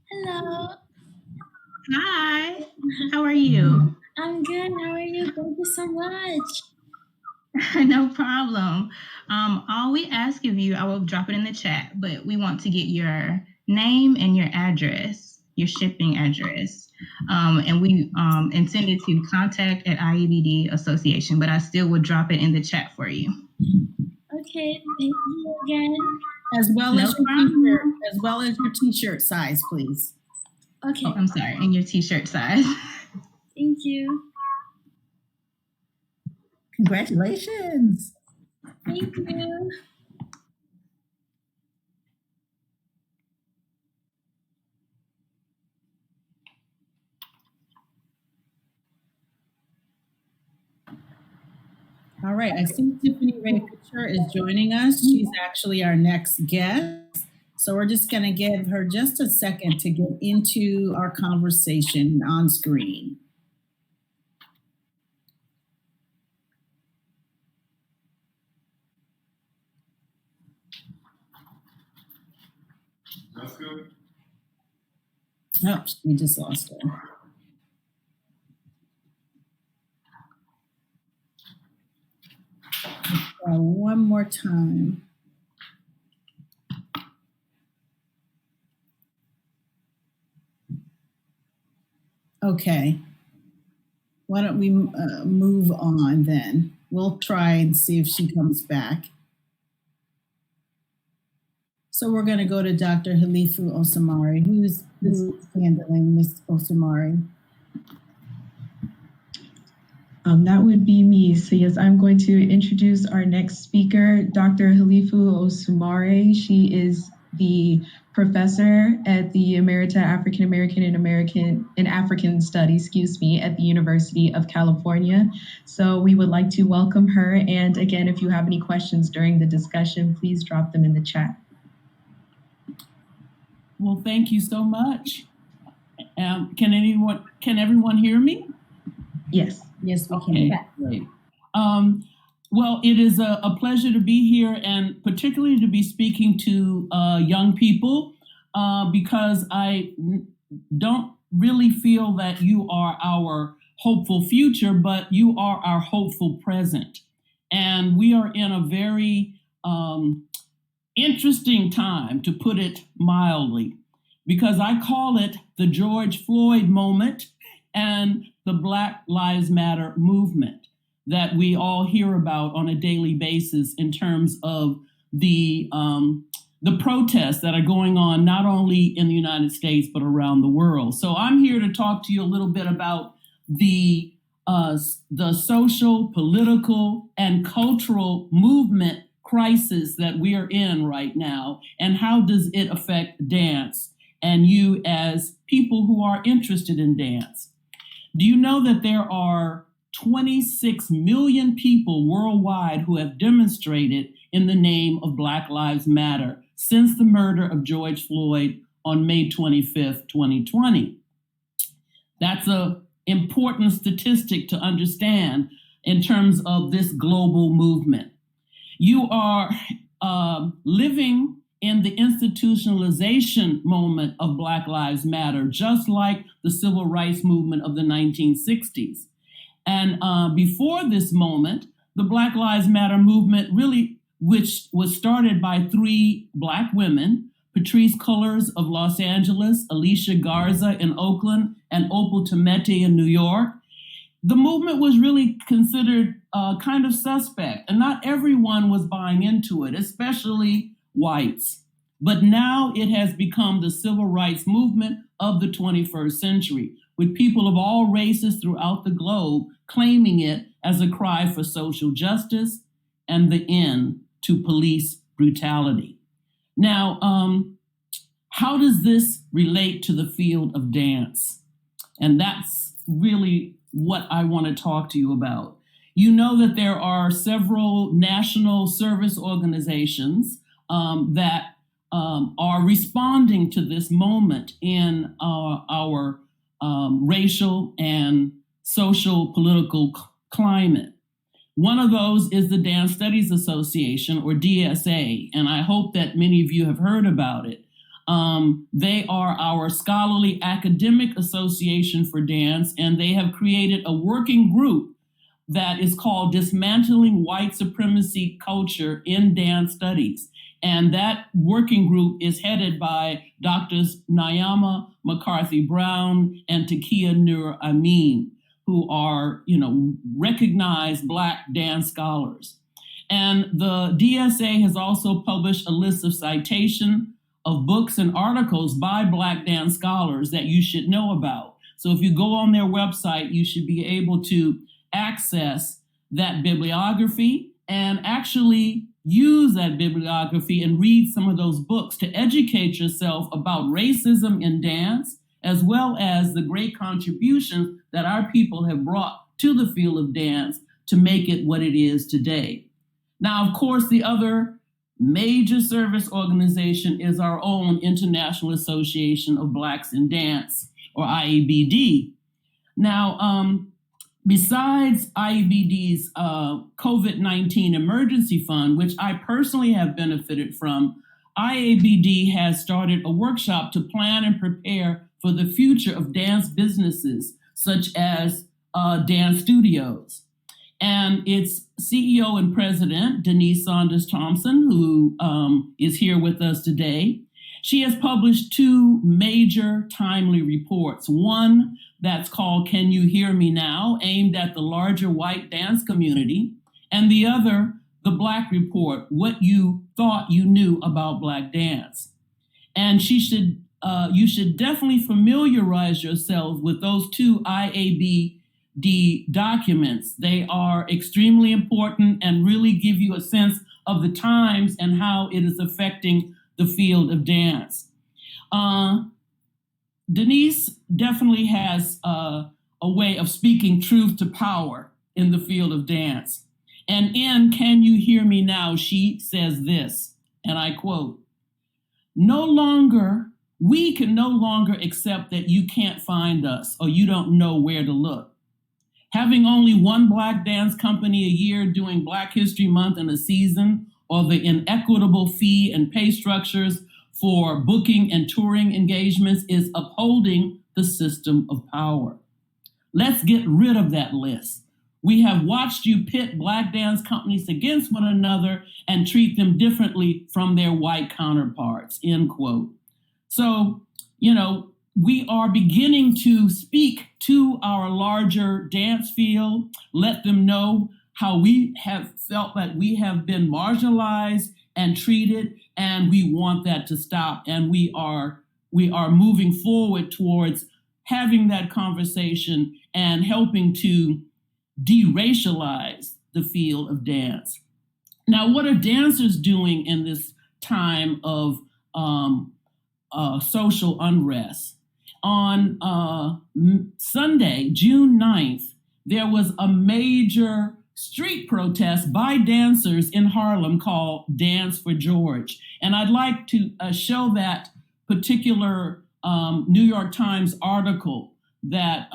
Hello, Hi, how are you? I'm good. How are you? Thank you so much. No problem. All we ask of you, I will drop it in the chat, but we want to get your name and your address, your shipping address. And we send it to contact@IEBD Association, but I still would drop it in the chat for you. Okay, thank you again. As well No as your problem. t-shirt, as well as your t-shirt size, please. Okay, Oh, I'm sorry, and your t-shirt size. thank you. Congratulations. Thank you. All right, I see Tiffany Ray Fisher is joining us. She's actually our next guest. So we're just going to give her just a second to get into our conversation on screen. That's good. Oh, we just lost her. One more time. Okay. Why don't we move on then? We'll try and see if she comes back. So we're going to go to Dr. Halifu Osamari. Who's handling Ms. Osamari? That would be me. So yes, I'm going to introduce our next speaker, Dr. Halifu Osamari. She is the professor at the Emerita African American and African Studies, at the University of California. So we would like to welcome her. And again, if you have any questions during the discussion, please drop them in the chat. Well, thank you so much. Can everyone hear me? Yes. Yes, we Okay, can. great. Well, it is a pleasure to be here, and particularly to be speaking to young people, because I don't really feel that you are our hopeful future, but you are our hopeful present. And we are in a very interesting time, to put it mildly, because I call it the George Floyd moment and the Black Lives Matter movement that we all hear about on a daily basis in terms of the protests that are going on not only in the United States but around the world. So I'm here to talk to you a little bit about the social, political, and cultural movement crisis that we are in right now, and how does it affect dance and you as people who are interested in dance. Do you know that there are 26 million people worldwide who have demonstrated in the name of Black Lives Matter since the murder of George Floyd on May 25th, 2020? That's an important statistic to understand in terms of this global movement. You are living in the institutionalization moment of Black Lives Matter, just like the civil rights movement of the 1960s. And before this moment, the Black Lives Matter movement which was started by 3 Black women, Patrisse Cullors of Los Angeles, Alicia Garza in Oakland, and Opal Tometi in New York. The movement was really considered kind of suspect, and not everyone was buying into it, especially whites. But now it has become the civil rights movement of the 21st century, with people of all races throughout the globe claiming it as a cry for social justice and the end to police brutality. Now, how does this relate to the field of dance? And that's really what I want to talk to you about. You know that there are several national service organizations that are responding to this moment in our racial and social political climate. One of those is the Dance Studies Association, or DSA, and I hope that many of you have heard about it. They are our scholarly academic association for dance, and they have created a working group that is called Dismantling White Supremacy Culture in Dance Studies. And that working group is headed by Drs. Nyama McCarthy Brown and Takia Nur Amin, who are, recognized Black dance scholars. And the DSA has also published a list of citation of books and articles by Black dance scholars that you should know about. So if you go on their website, you should be able to access that bibliography and actually use that bibliography and read some of those books to educate yourself about racism in dance, as well as the great contributions that our people have brought to the field of dance to make it what it is today. Now, of course, the other major service organization is our own International Association of Blacks in Dance, or IABD. Now, besides IABD's COVID-19 emergency fund, which I personally have benefited from, IABD has started a workshop to plan and prepare for the future of dance businesses, such as dance studios. And its CEO and president, Denise Saunders Thompson, who is here with us today, she has published two major timely reports. One that's called Can You Hear Me Now?, aimed at the larger white dance community, and the other, The Black Report, What You Thought You Knew About Black Dance. And you should definitely familiarize yourselves with those two IABD documents. They are extremely important and really give you a sense of the times and how it is affecting the field of dance. Denise definitely has a way of speaking truth to power in the field of dance. And in Can You Hear Me Now?, she says this, and I quote, we can no longer accept that you can't find us or you don't know where to look. Having only one Black dance company a year doing Black History Month in a season, or the inequitable fee and pay structures for booking and touring engagements is upholding the system of power. Let's get rid of that list. We have watched you pit Black dance companies against one another and treat them differently from their white counterparts, end quote. So, we are beginning to speak to our larger dance field, let them know how we have felt that we have been marginalized and treated, and we want that to stop. And we are moving forward towards having that conversation and helping to de-racialize the field of dance. Now, what are dancers doing in this time of social unrest? On Sunday, June 9th, there was a major street protest by dancers in Harlem called Dance for George. And I'd like to show that particular New York Times article that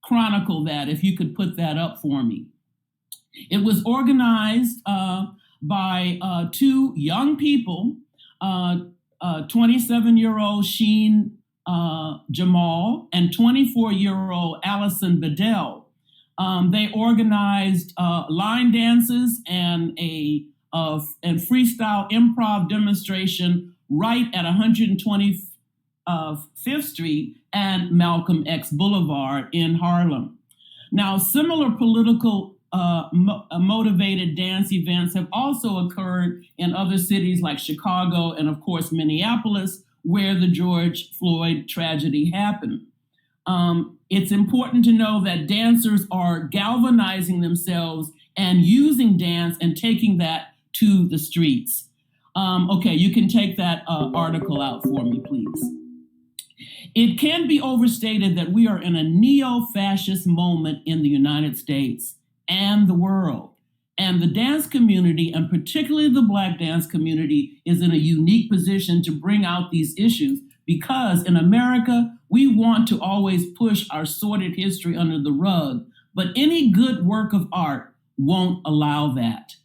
chronicled that, if you could put that up for me. It was organized by two young people, 27-year-old Sheen Jamal and 24-year-old Allison Bedell. They organized line dances and freestyle improv demonstration right at 125th Street and Malcolm X Boulevard in Harlem. Now, similar political motivated dance events have also occurred in other cities like Chicago and, of course, Minneapolis, where the George Floyd tragedy happened. It's important to know that dancers are galvanizing themselves and using dance and taking that to the streets. Okay, you can take that article out for me, please. It can be overstated that we are in a neo-fascist moment in the United States and the world. And the dance community, and particularly the Black dance community, is in a unique position to bring out these issues because in America, we want to always push our sordid history under the rug, but any good work of art won't allow that.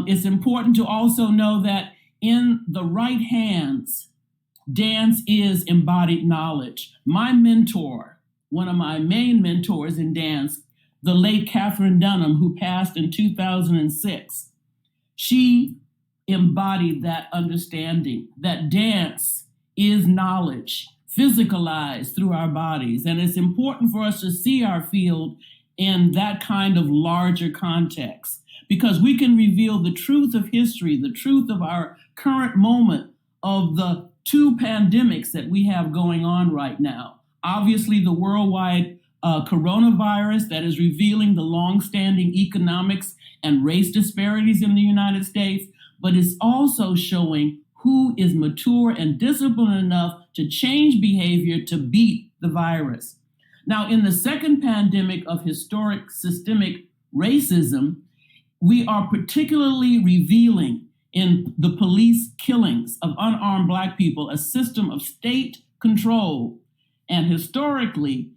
It's important to also know that in the right hands, dance is embodied knowledge. My mentor, one of my main mentors in dance, the late Catherine Dunham, who passed in 2006, she embodied that understanding that dance is knowledge, physicalized through our bodies. And it's important for us to see our field in that kind of larger context, because we can reveal the truth of history, the truth of our current moment, of the two pandemics that we have going on right now. Obviously, the worldwide coronavirus that is revealing the longstanding economics and race disparities in the United States, but it's also showing who is mature and disciplined enough to change behavior to beat the virus. Now, in the second pandemic of historic systemic racism, we are particularly revealing in the police killings of unarmed Black people a system of state control. And historically,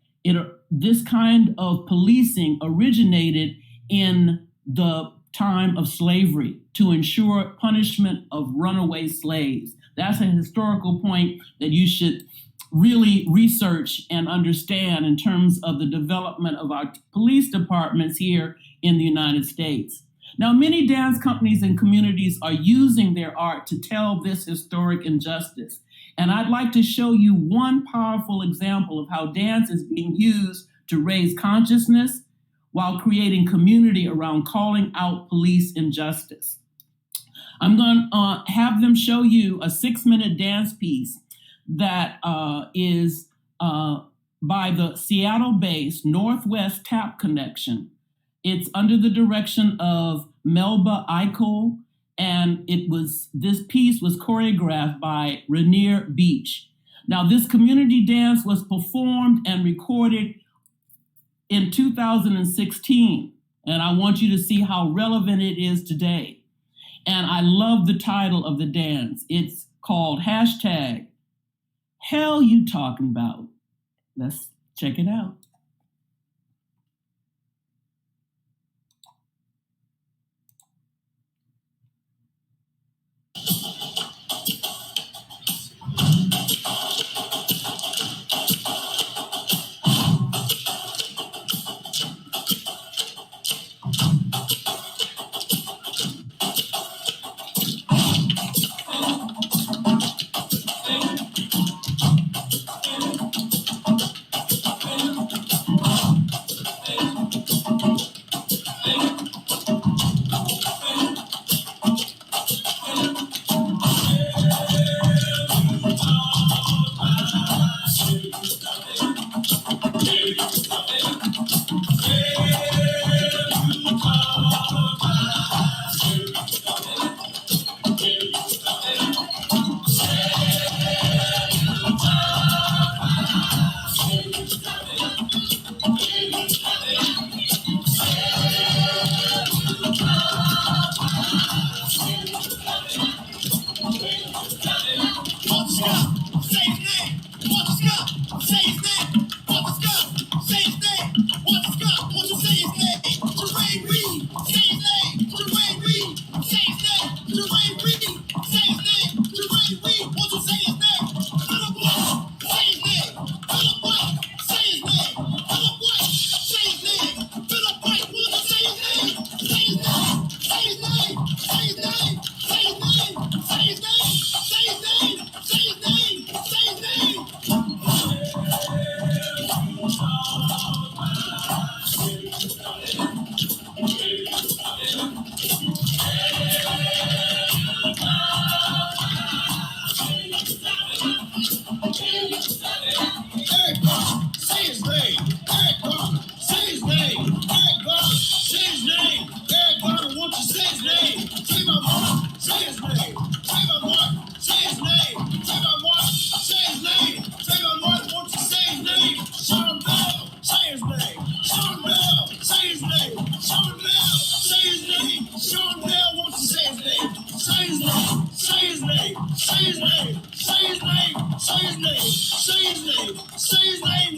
this kind of policing originated in the time of slavery to ensure punishment of runaway slaves. That's a historical point that you should really research and understand in terms of the development of our police departments here in the United States. Now, many dance companies and communities are using their art to tell this historic injustice. And I'd like to show you one powerful example of how dance is being used to raise consciousness while creating community around calling out police injustice. I'm going to have them show you a 6-minute dance piece that is by the Seattle-based Northwest Tap Connection. It's under the direction of Melba Eichel, and this piece was choreographed by Rainier Beach. Now, this community dance was performed and recorded in 2016, and I want you to see how relevant it is today. And I love the title of the dance. It's called hashtag Hell You Talking About. Let's check it out.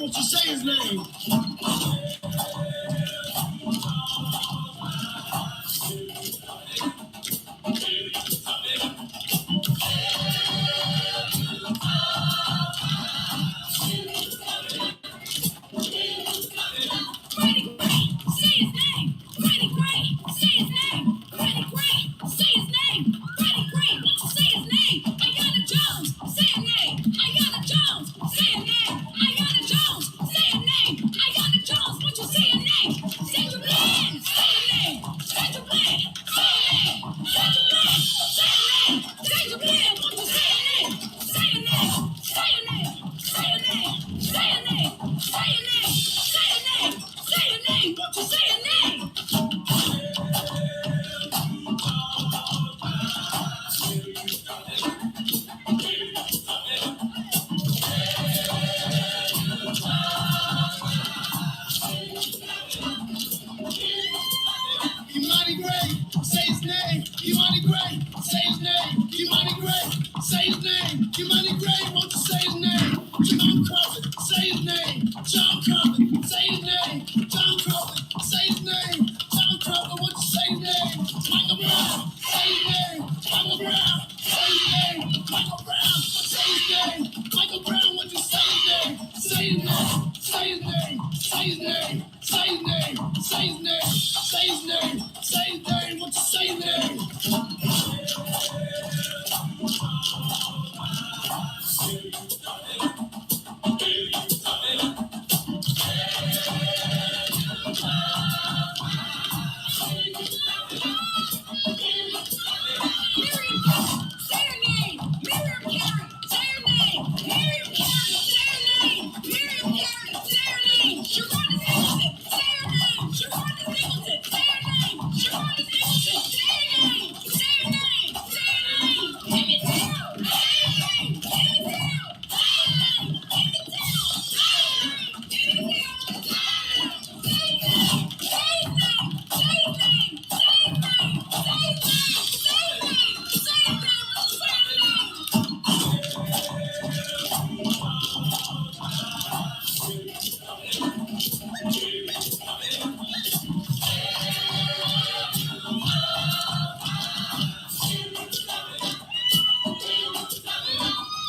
Jones, say his name. John Crawford, say his name. John Crawford, say his name. John Crawford, say his name. John Crawford, what you say his name? Michael Brown, say his name. Michael Brown, say his name. Michael Brown, say his name. Michael Brown, what you say his name? Say his name. Say his name. Say his name. Say his name. Say his name. Say his name. Say his name. What you say his name?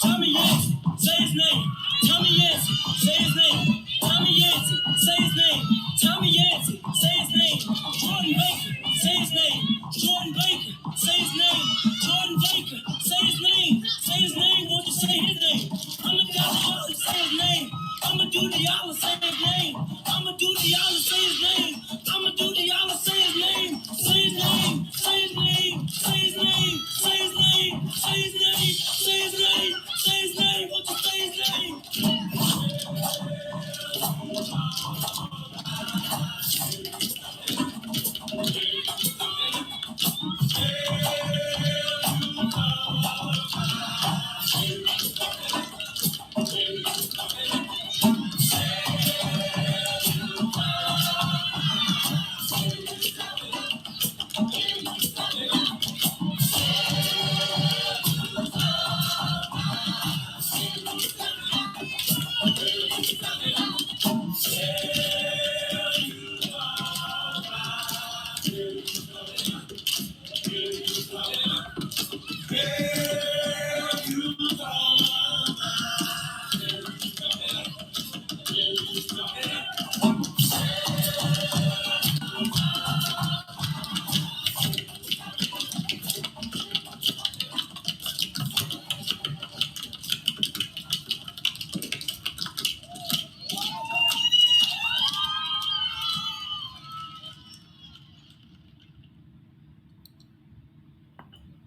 Tommy Yancey, say his name. Tommy Yancey, say his name. Tommy Yancey, say his name. Tommy Yancey, say his name. Jordan Baker, say his name. Jordan Baker, say his name. Jordan Baker, say his name. Say his name, won't you say his name? I'ma do say his name. I'ma do the y'all say his name. I'ma do the y'all say his name. I'ma do the y'all say his name. Say his name. Say his name. Say his name. Say his name. Say his name. Say his name. Say his name. Won't you say his name?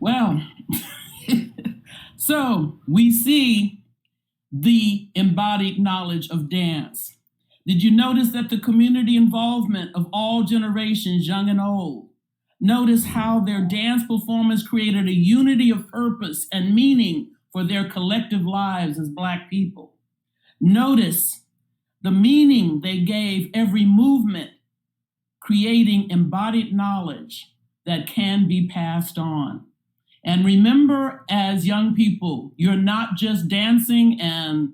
Well, so we see the embodied knowledge of dance. Did you notice that the community involvement of all generations, young and old? Notice how their dance performance created a unity of purpose and meaning for their collective lives as Black people. Notice the meaning they gave every movement, creating embodied knowledge that can be passed on. And remember, as young people, you're not just dancing and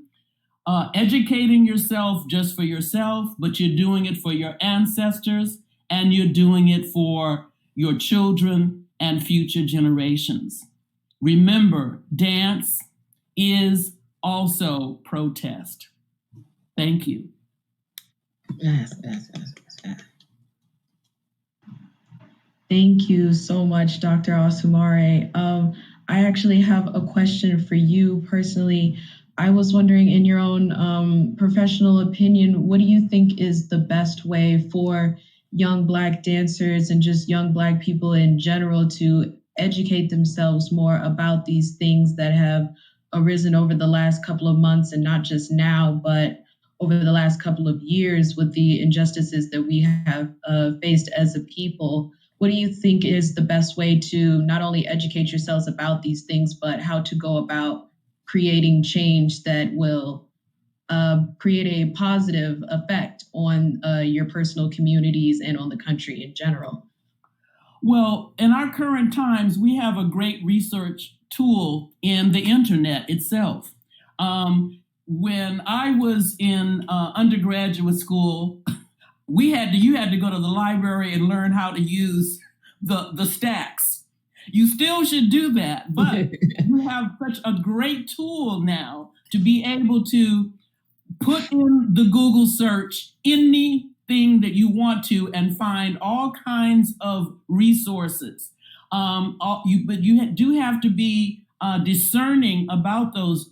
educating yourself just for yourself, but you're doing it for your ancestors and you're doing it for your children and future generations. Remember, dance is also protest. Thank you. Yes. Thank you so much, Dr. Osumare. I actually have a question for you personally. I was wondering, in your own professional opinion, what do you think is the best way for young Black dancers and just young Black people in general to educate themselves more about these things that have arisen over the last couple of months, and not just now, but over the last couple of years with the injustices that we have faced as a people? What do you think is the best way to not only educate yourselves about these things, but how to go about creating change that will create a positive effect on your personal communities and on the country in general? Well, in our current times, we have a great research tool in the internet itself. when I was in undergraduate school, you had to go to the library and learn how to use the stacks. You still should do that, but you have such a great tool now to be able to put in the Google search anything that you want to and find all kinds of resources. But you do have to be discerning about those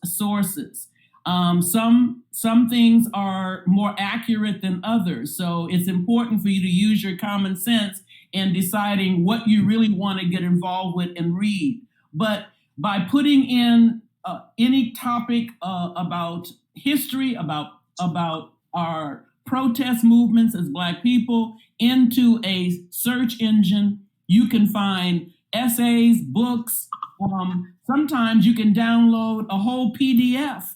sources. Some things are more accurate than others, so it's important for you to use your common sense in deciding what you really want to get involved with and read. But by putting in any topic about history, about our protest movements as Black people into a search engine, you can find essays, books. Sometimes you can download a whole PDF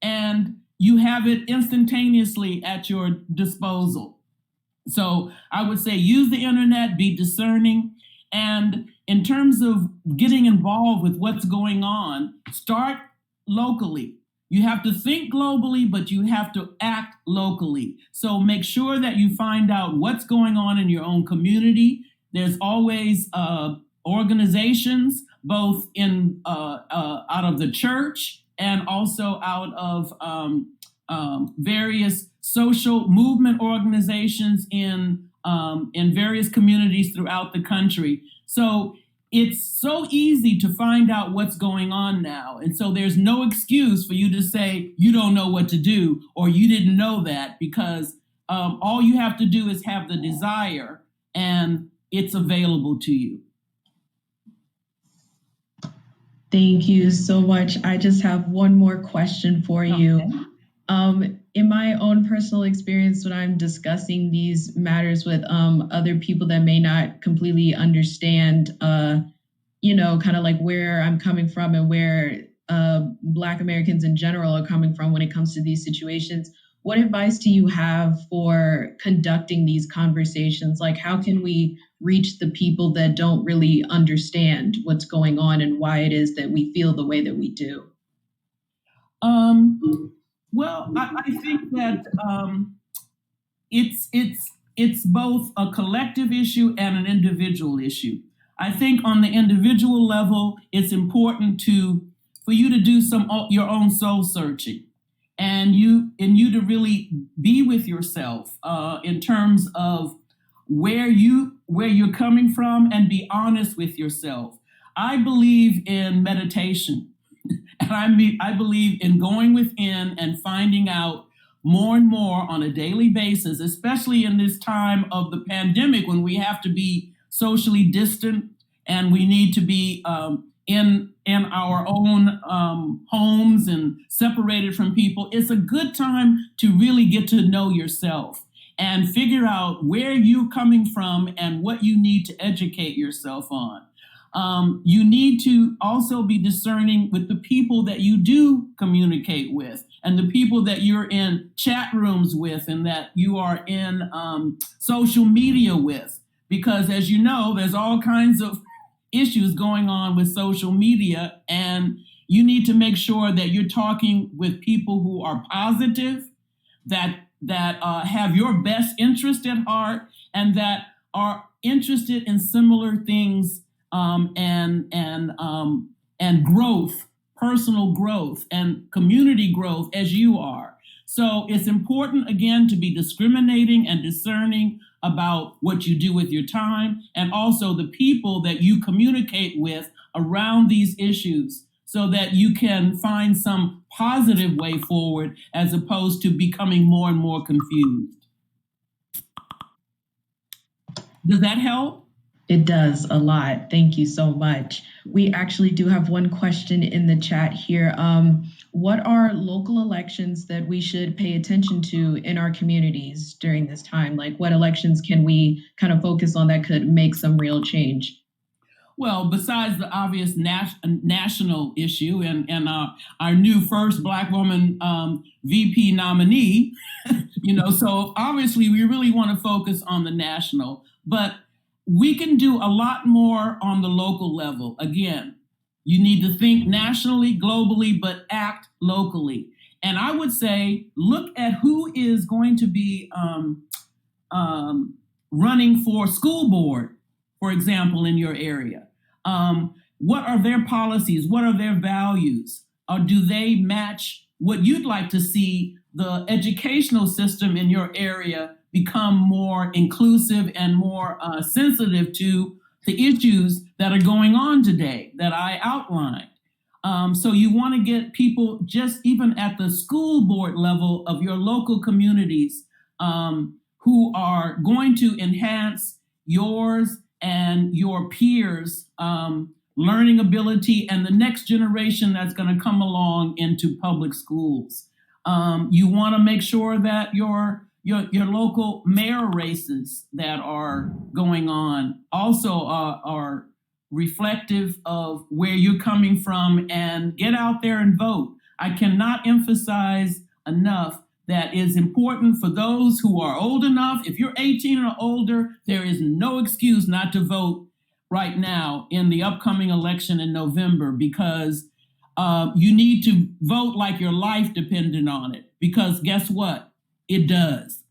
and you have it instantaneously at your disposal. So I would say use the internet, be discerning. And in terms of getting involved with what's going on, start locally. You have to think globally, but you have to act locally. So make sure that you find out what's going on in your own community. There's always organizations, both in out of the church and also out of various social movement organizations in various communities throughout the country. So it's so easy to find out what's going on now. And so there's no excuse for you to say you don't know what to do or you didn't know that, because all you have to do is have the desire and it's available to you. Thank you so much. I just have one more question for you. In my own personal experience, when I'm discussing these matters with other people that may not completely understand, kind of like where I'm coming from and where Black Americans in general are coming from when it comes to these situations, what advice do you have for conducting these conversations? Like, how can we reach the people that don't really understand what's going on and why it is that we feel the way that we do? Well, I think that it's both a collective issue and an individual issue. I think on the individual level, it's important for you to do your own soul searching, and you to really be with yourself in terms of where you're coming from, and be honest with yourself. I believe in meditation. And I believe in going within and finding out more and more on a daily basis, especially in this time of the pandemic when we have to be socially distant and we need to be in our own homes and separated from people. It's a good time to really get to know yourself and figure out where you're coming from and what you need to educate yourself on. You need to also be discerning with the people that you do communicate with and the people that you're in chat rooms with and that you are in social media with. Because as you know, there's all kinds of issues going on with social media, and you need to make sure that you're talking with people who are positive, that have your best interest at heart, and that are interested in similar things and growth, personal growth and community growth as you are. So it's important, again, to be discriminating and discerning about what you do with your time, and also the people that you communicate with around these issues, so that you can find some positive way forward as opposed to becoming more and more confused. Does that help? It does a lot. Thank you so much. We actually do have one question in the chat here. What are local elections that we should pay attention to in our communities during this time? Like, what elections can we kind of focus on that could make some real change? Well, besides the obvious national issue and our new first Black woman VP nominee, so obviously we really want to focus on the national, but we can do a lot more on the local level. Again, you need to think nationally, globally, but act locally. And I would say, look at who is going to be running for school board, for example, in your area. What are their policies? What are their values? Or do they match what you'd like to see the educational system in your area become more inclusive and more sensitive to the issues that are going on today that I outlined? So you want to get people just even at the school board level of your local communities who are going to enhance yours and your peers' learning ability and the next generation that's going to come along into public schools. You want to make sure that your local mayor races that are going on also are reflective of where you're coming from, and get out there and vote. I cannot emphasize enough that it's important for those who are old enough. If you're 18 or older, there is no excuse not to vote right now in the upcoming election in November, because you need to vote like your life depended on it, because guess what? It does.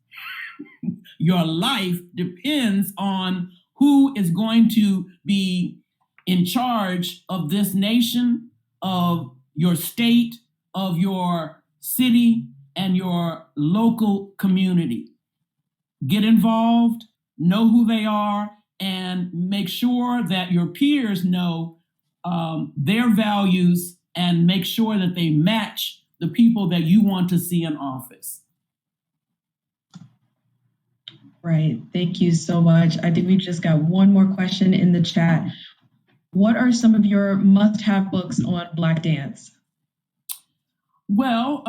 Your life depends on who is going to be in charge of this nation, of your state, of your city, and your local community. Get involved, know who they are, and make sure that your peers know their values, and make sure that they match the people that you want to see in office. Right. Thank you so much. I think we just got one more question in the chat. What are some of your must-have books on Black dance? Well,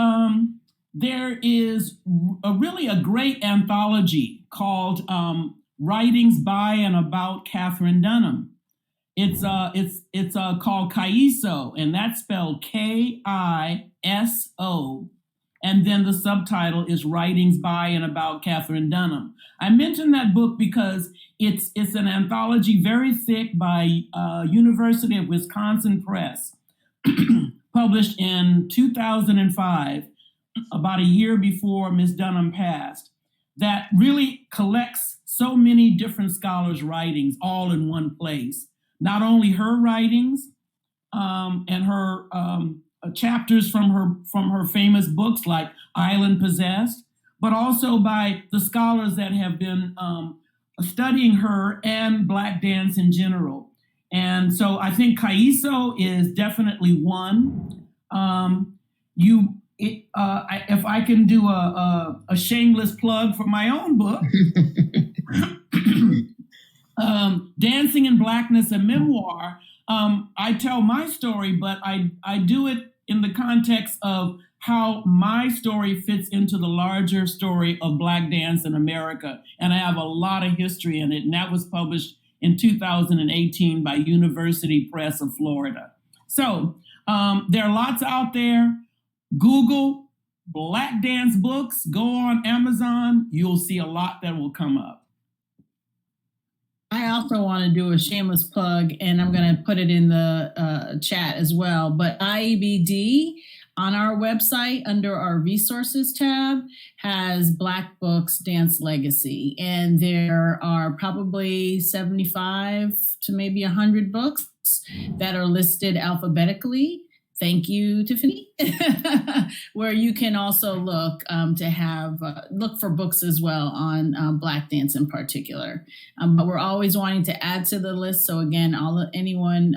there is really a great anthology called Writings by and About Katherine Dunham. It's called Kaiso, and that's spelled Kiso. And then the subtitle is Writings by and About Katherine Dunham. I mentioned that book because it's an anthology very thick by University of Wisconsin Press, published in 2005, about a year before Ms. Dunham passed, that really collects so many different scholars' writings all in one place. Not only her writings and her chapters from her famous books like Island Possessed, but also by the scholars that have been studying her and Black dance in general. And so I think Kaiso is definitely one. If I can do a shameless plug for my own book, Dancing in Blackness, a memoir. I tell my story, but I do it in the context of how my story fits into the larger story of Black dance in America. And I have a lot of history in it. And that was published in 2018 by University Press of Florida. So there are lots out there. Google Black dance books, go on Amazon. You'll see a lot that will come up. I also want to do a shameless plug, and I'm going to put it in the chat as well. But IEBD on our website under our resources tab has Black Books Dance Legacy. And there are probably 75 to maybe 100 books that are listed alphabetically. Thank you, Tiffany. Where you can also look look for books as well on Black dance in particular. But we're always wanting to add to the list. So again, anyone,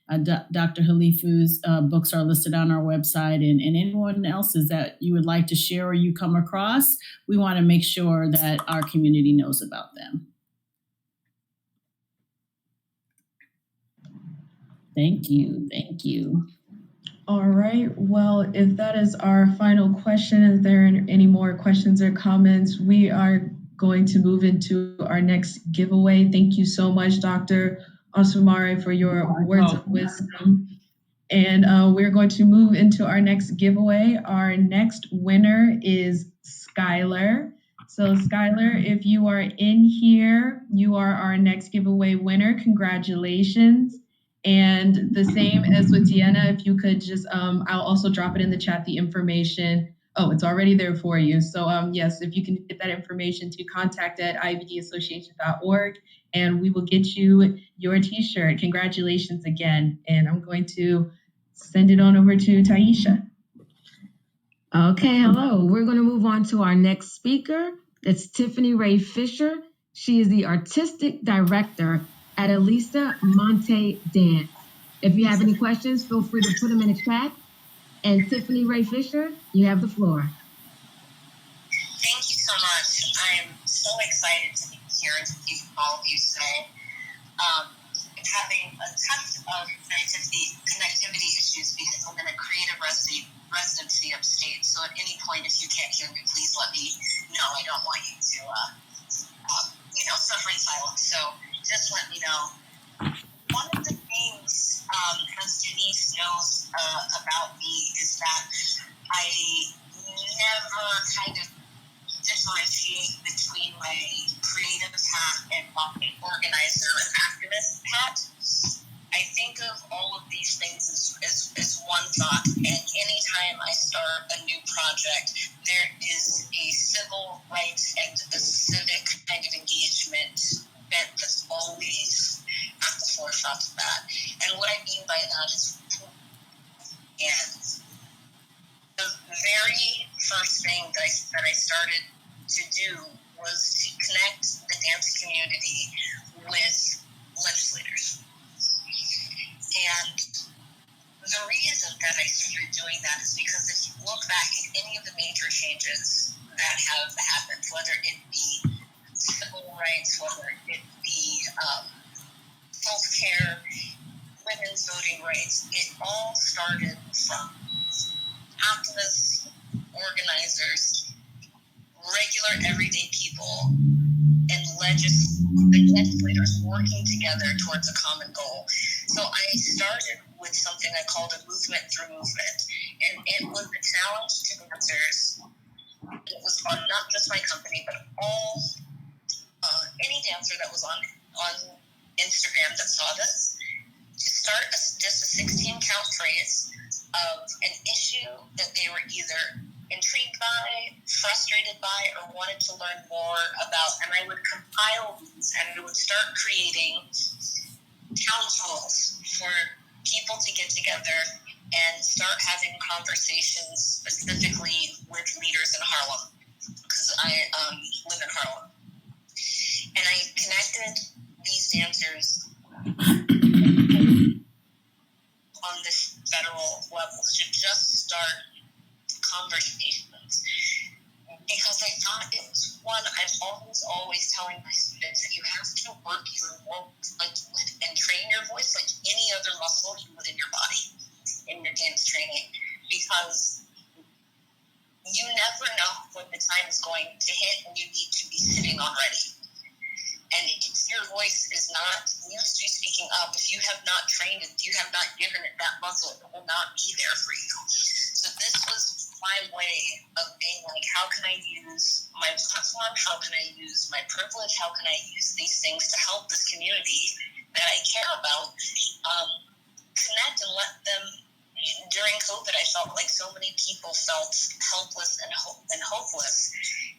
Dr. Halifu's books are listed on our website, and anyone else's that you would like to share or you come across, we want to make sure that our community knows about them. Thank you. Thank you. All right. Well, if that is our final question, if there are any more questions or comments, we are going to move into our next giveaway. Thank you so much, Dr. Osumare, for your words of wisdom. And we're going to move into our next giveaway. Our next winner is Skylar. So Skylar, if you are in here, you are our next giveaway winner. Congratulations. And the same as with Deanna, if you could just, I'll also drop it in the chat, the information. Oh, it's already there for you. So yes, if you can get that information to contact@ibdassociation.org, and we will get you your t-shirt. Congratulations again. And I'm going to send it on over to Taisha. Okay, hello. We're going to move on to our next speaker. It's Tiffany Ray Fisher. She is the artistic director at Elisa Monte Dance. If you have any questions, feel free to put them in the chat. And Tiffany Ray Fisher, you have the floor. Thank you so much. I am so excited to be here and to be with all of you today. Having a touch of connectivity issues because I'm in a creative residency upstate. So at any point, if you can't hear me, please let me know. I don't want you to, suffer in silence. So just let me know. One of the things, as Denise knows about me, is that I never kind of differentiate between my creative hat and my organizer and activist hat. I think of all of these things as one thought, and anytime I start a new project, there is a civil rights and a civic kind of engagement bent that's always at the forefront of that. And what I mean by that is, and the very first thing that I started to do was to connect the dance community with legislators. And the reason that I started doing that is because if you look back at any of the major changes that have happened, whether it be civil rights, whether it be healthcare, women's voting rights, it all started from activists, organizers, regular everyday people, and legislators working together towards a common goal. So I started with something I called a movement through movement, and it was a challenge to dancers. It was on not just my company, but all any dancer that was on Instagram that saw this, to start just a 16-count phrase of an issue that they were either intrigued by, frustrated by, or wanted to learn more about. And I would compile these and I would start creating town halls for people to get together and start having conversations specifically with leaders in Harlem, because I live in Harlem. And I connected these dancers on this federal level to just start conversations, because I thought it was one. I'm always telling my students that you have to work your voice and train your voice like any other muscle you would in your body in your dance training, because you never know when the time is going to hit and you need to be sitting on ready. And if your voice is not used to speaking up, if you have not trained it, if you have not given it that muscle, it will not be there for you. So this was my way of being like, how can I use my platform? How can I use my privilege? How can I use these things to help this community that I care about connect and let them? During COVID, I felt like so many people felt helpless and hopeless,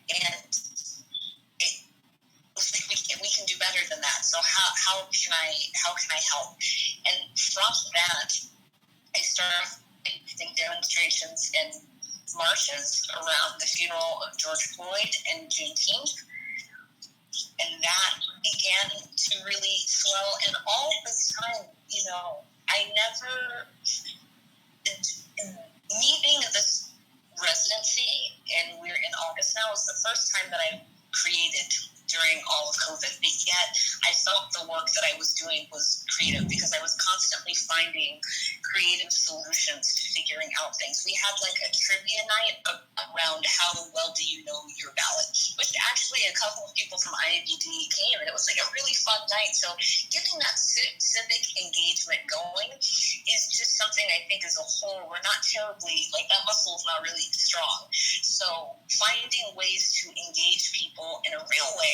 and we can do better than that. So how can I help? And from that, I started demonstrations and marches around the funeral of George Floyd and Juneteenth, and that began to really swell. And all this time, I never, me being at this residency, and we're in August now, is the first time that I created during all of COVID, but yet I felt the work that I was doing was creative, because I was constantly finding creative solutions to figuring out things. We had like a trivia night around how well do you know your ballot, which actually a couple of people from IBD came, and it was like a really fun night. So getting that civic engagement going is just something I think as a whole, we're not terribly, like that muscle is not really strong. So finding ways to engage people in a real way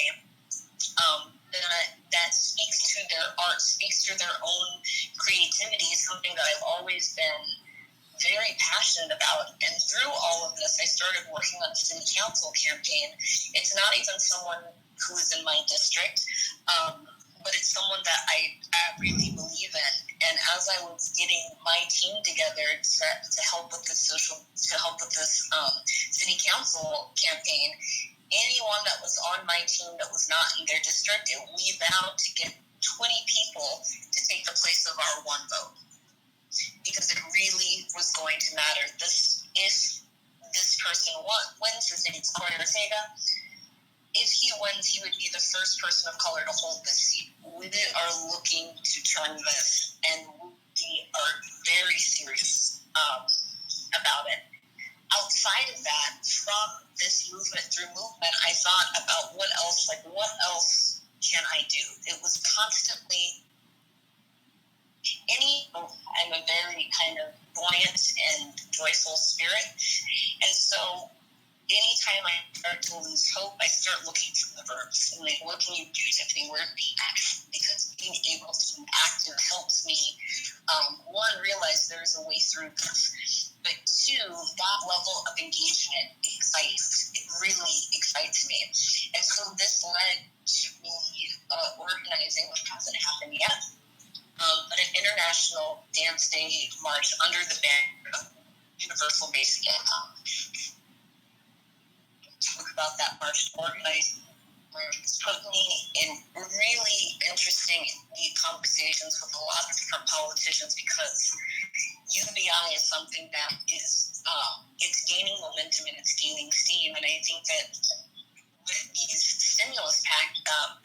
that speaks to their art, speaks to their own creativity is something that I've always been very passionate about. And through all of this, I started working on the city council campaign. It's not even someone who is in my district, but it's someone that I really believe in. And as I was getting my team together to help with this city council campaign, anyone that was on my team that was not in their district, we vowed to get 20 people to take the place of our one vote, because it really was going to matter. If this person wins, his name's Corey Ortega. If he wins, he would be the first person of color to hold this seat. We are looking to turn this, and we are very serious about it. Outside of that, from this movement through movement, I thought about what else can I do? It was constantly I'm a very kind of buoyant and joyful spirit. And so anytime I start to lose hope, I start looking for the verbs. And like, what can you do, Tiffany? Where be active? Because being able to be active helps me, one, realize there's a way through this. But two, that level of engagement it really excites me. And so this led to me organizing, which hasn't happened yet, but an international dance day march under the banner of Universal Basic Income. Talk about that march, organized. It's put me in really interesting, deep conversations with a lot of different politicians, because UBI is something that is it's gaining momentum and it's gaining steam. And I think that with these stimulus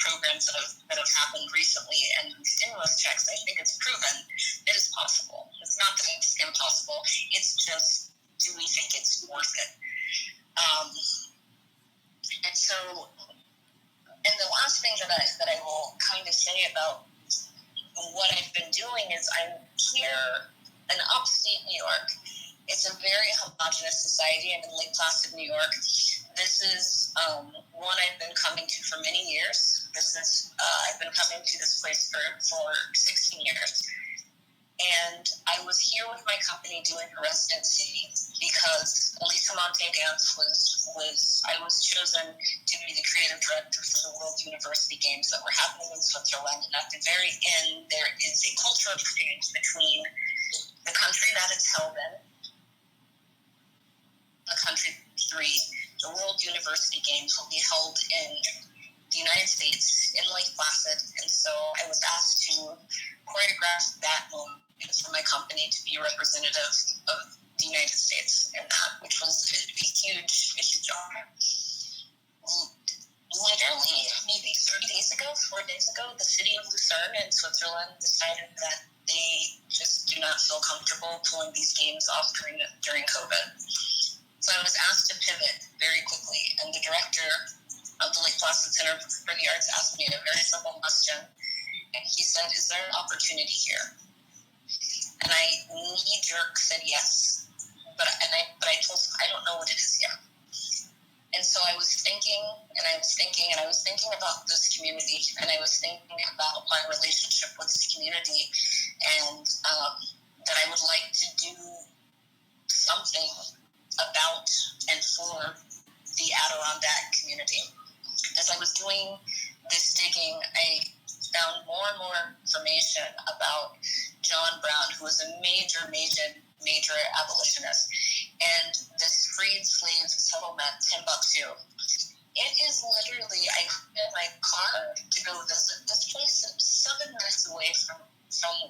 programs that have happened recently and stimulus checks, I think it's proven that it's possible. It's not that it's impossible. It's just, do we think it's worth it? And so, and the last thing that I will kind of say about what I've been doing is I'm here in upstate New York. It's a very homogenous society. I'm in Lake Placid, New York. This is one I've been coming to for many years. I've been coming to this place for 16 years. And I was here with my company doing a residency because Elisa Monte Dance I was chosen to be the creative director for the World University Games that were happening in Switzerland. And at the very end, there is a cultural exchange between the country that it's held in, the country three. The World University Games will be held in the United States, in Lake Placid. And so I was asked to choreograph that moment for my company to be representative of the United States in that, which was a huge honor. Literally, maybe 4 days ago, the city of Lucerne in Switzerland decided that they just do not feel comfortable pulling these games off during COVID. So I was asked to pivot very quickly, and the director of the Lake Placid Center for the Arts asked me a very simple question, and he said, "Is there an opportunity here?" And I knee-jerk said yes, but I told him I don't know what it is yet. And so I was thinking about this community, and I was thinking about my relationship with this community, and that I would like to do something about and for the Adirondack community. As I was doing this digging, I found more and more information about John Brown, who was a major abolitionist, and this freed slave settlement, Timbuktu. It is literally, I put in my car to go visit this place. It's 7 minutes away from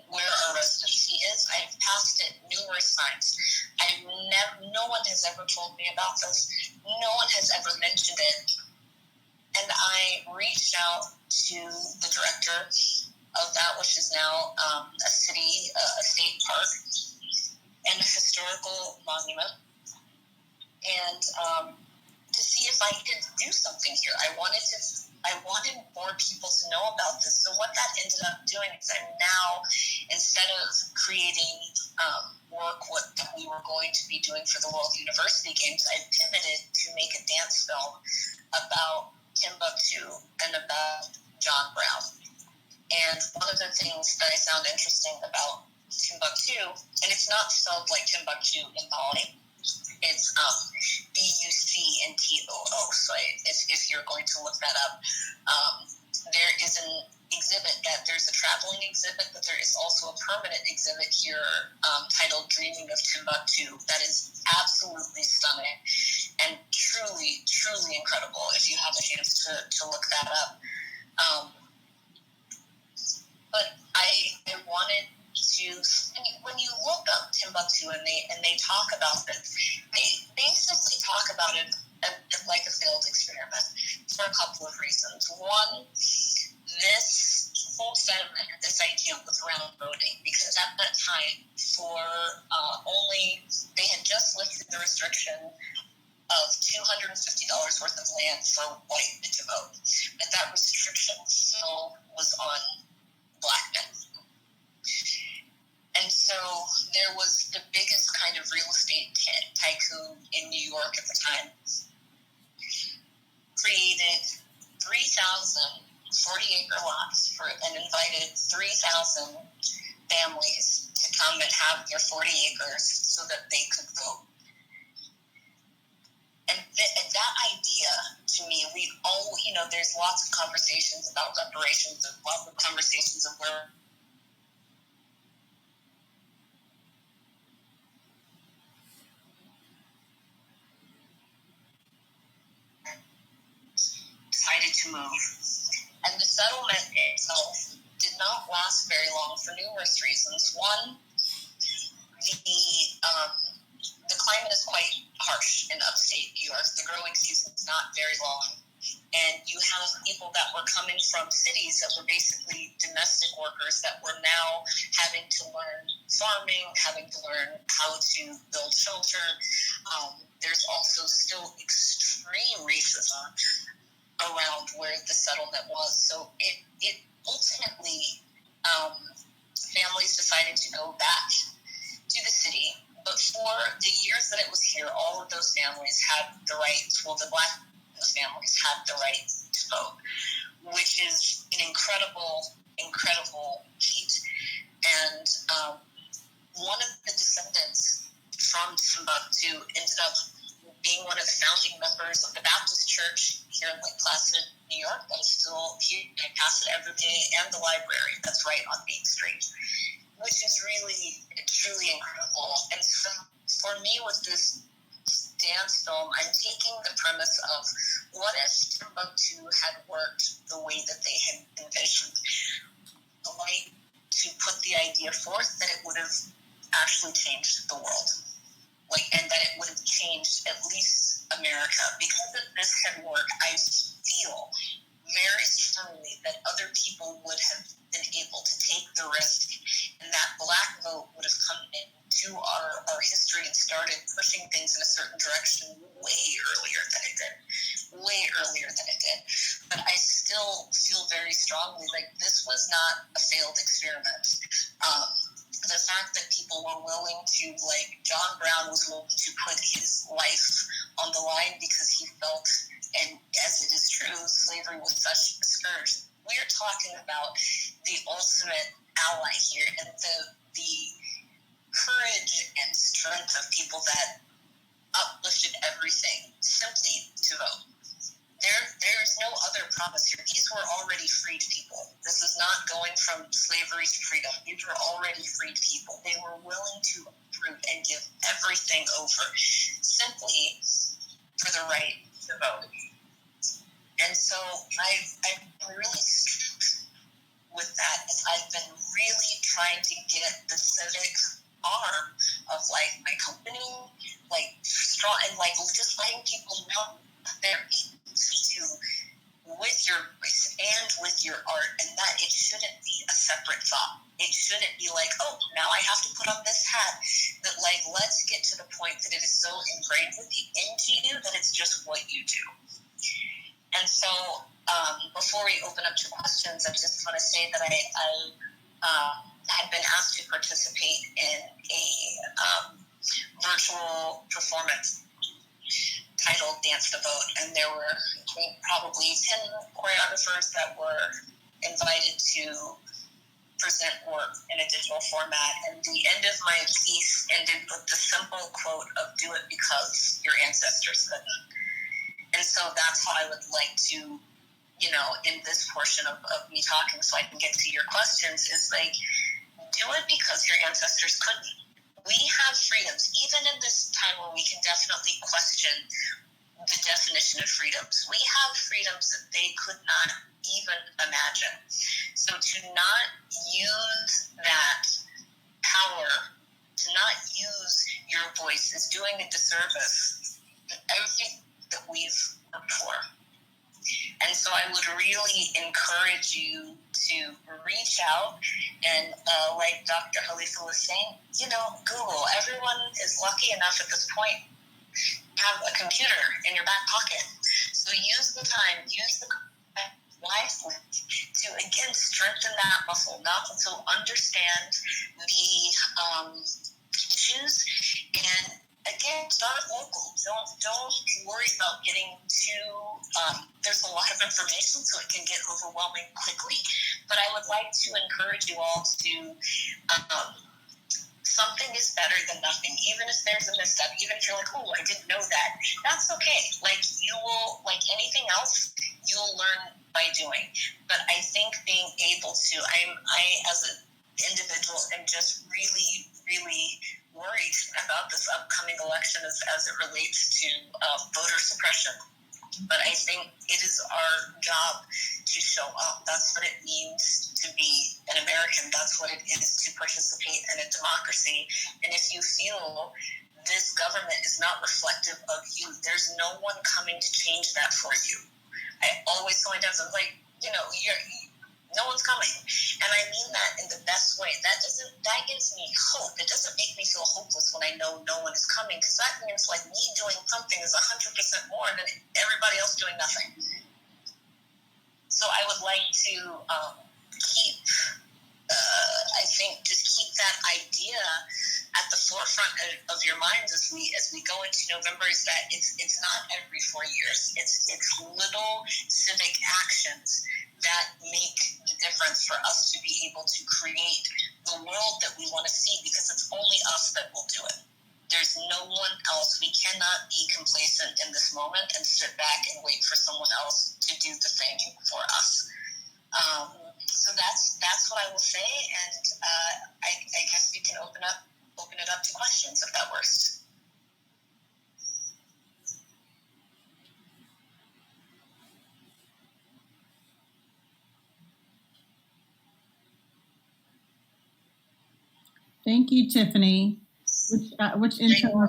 where our residency is. I've passed it numerous times. No one has ever told me about this. No one has ever mentioned it. And I reached out to the director of that, which is now a state park and a historical monument, and to see if I could do something here. I wanted more people to know about this. So what that ended up doing is I'm now, instead of creating work that we were going to be doing for the World University Games, I pivoted to make a dance film about Timbuktu and about John Brown. And one of the things that I found interesting about Timbuktu, and it's not spelled like Timbuktu in Mali, it's Bucntoo. So if you're going to look that up, there is an exhibit there's a traveling exhibit, but there is also a permanent exhibit here titled Dreaming of Timbuktu that is absolutely stunning and truly, truly incredible if you have a chance to look that up. But I wanted to, when you look up Timbuktu and they talk about it, they basically talk about it like a failed experiment for a couple of reasons. One, this whole settlement, this idea was around voting, because at that time, they had just lifted the restriction of $250 worth of land for white men to vote, but that restriction still was on Black men. And so there was the biggest kind of real estate tycoon in New York at the time, created 3,000 40-acre lots and invited 3,000 families to come and have their 40 acres so that they could vote. And that idea, to me, there's lots of conversations about reparations, and lots of conversations of where decided to move. And the settlement itself did not last very long for numerous reasons. One, the climate is quite harsh in upstate New York. The growing season is not very long. And you have people that were coming from cities that were basically domestic workers that were now having to learn farming, having to learn how to build shelter. There's also still extreme racism around where the settlement was. So it ultimately, families decided to go back to the city. But for the years that it was here, all of those families had the right, the Black families had the right to vote, which is an incredible, incredible feat. And one of the descendants from Timbuktu ended up being one of the founding members of the Baptist Church here in Lake Placid, New York, that is still here. I pass it every day, and the library that's right on Main Street, which is really, truly incredible. And so for me, with this dance film, I'm taking the premise of what if Timbuktu had worked the way that they had envisioned, the way to put the idea forth that it would have actually changed the world. And that it would have changed at least America. Because if this had worked, I feel very strongly that other people would have been able to take the risk, and that Black vote would have come into our history and started pushing things in a certain direction way earlier than it did. But I still feel very strongly like this was not a failed experiment. The fact that people were willing to, like John Brown was willing to put his life on the line because he felt, and as it is true, slavery was such a scourge. We're talking about the ultimate ally here, and the courage and strength of people that uplifted everything simply to vote. There's no other promise here. These were already freed people. This is not going from slavery to freedom. These were already freed people. They were willing to uproot and give everything over simply for the right to vote. And so I've been really struck with that, as I've been really trying to get the civic arm of my company, strong, and just letting people know that they're able to, with your voice and with your art, and that it shouldn't be a separate thought. It shouldn't be like, oh, now I have to put on this hat. That let's get to the point that it is so ingrained into you that it's just what you do. And so, before we open up to questions, I just want to say that I had been asked to participate in a virtual performance titled Dance the Vote, and there were probably 10 choreographers that were invited to present work in a digital format. And the end of my piece ended with the simple quote of "do it because your ancestors couldn't." And so that's how I would like to, in this portion of me talking, so I can get to your questions, is like, do it because your ancestors couldn't. We have freedoms, even in this time where we can definitely question the definition of freedoms. We have freedoms that they could not even imagine. So to not use that power, to not use your voice, is doing a disservice to everything that we've worked for. And so I would really encourage you to reach out and, like Dr. Khalifa was saying, Google. Everyone is lucky enough at this point to have a computer in your back pocket. So use the time, use the wisely to, again, strengthen that muscle, not to understand the issues, and again, start local. Don't worry about getting too. There's a lot of information, so it can get overwhelming quickly. But I would like to encourage you all to. Something is better than nothing. Even if there's a misstep, even if you're like, "Oh, I didn't know that," that's okay. Like, you will, like anything else, you'll learn by doing. But I think being able to, I as an individual am just really, really worried about this upcoming election as it relates to voter suppression. But I think it is our job to show up. That's what it means to be an American. That's what it is to participate in a democracy. And if you feel this government is not reflective of you, there's no one coming to change that for you. I always tell my dad, I'm like, no one's coming. And I mean that in the best way. That gives me hope. It doesn't make me feel hopeless when I know no one is coming, because that means like me doing something is 100% more than everybody else doing nothing. So I would like to keep that idea at the forefront of your minds as we go into November, is that it's not every 4 years. It's little civic actions that make the difference for us to be able to create the world that we want to see, because it's only us that will do it. There's no one else. We cannot be complacent in this moment and sit back and wait for someone else to do the thing for us. So that's what I will say, and I guess we can open it up to questions if that works. Thank you, Tiffany. Which intern or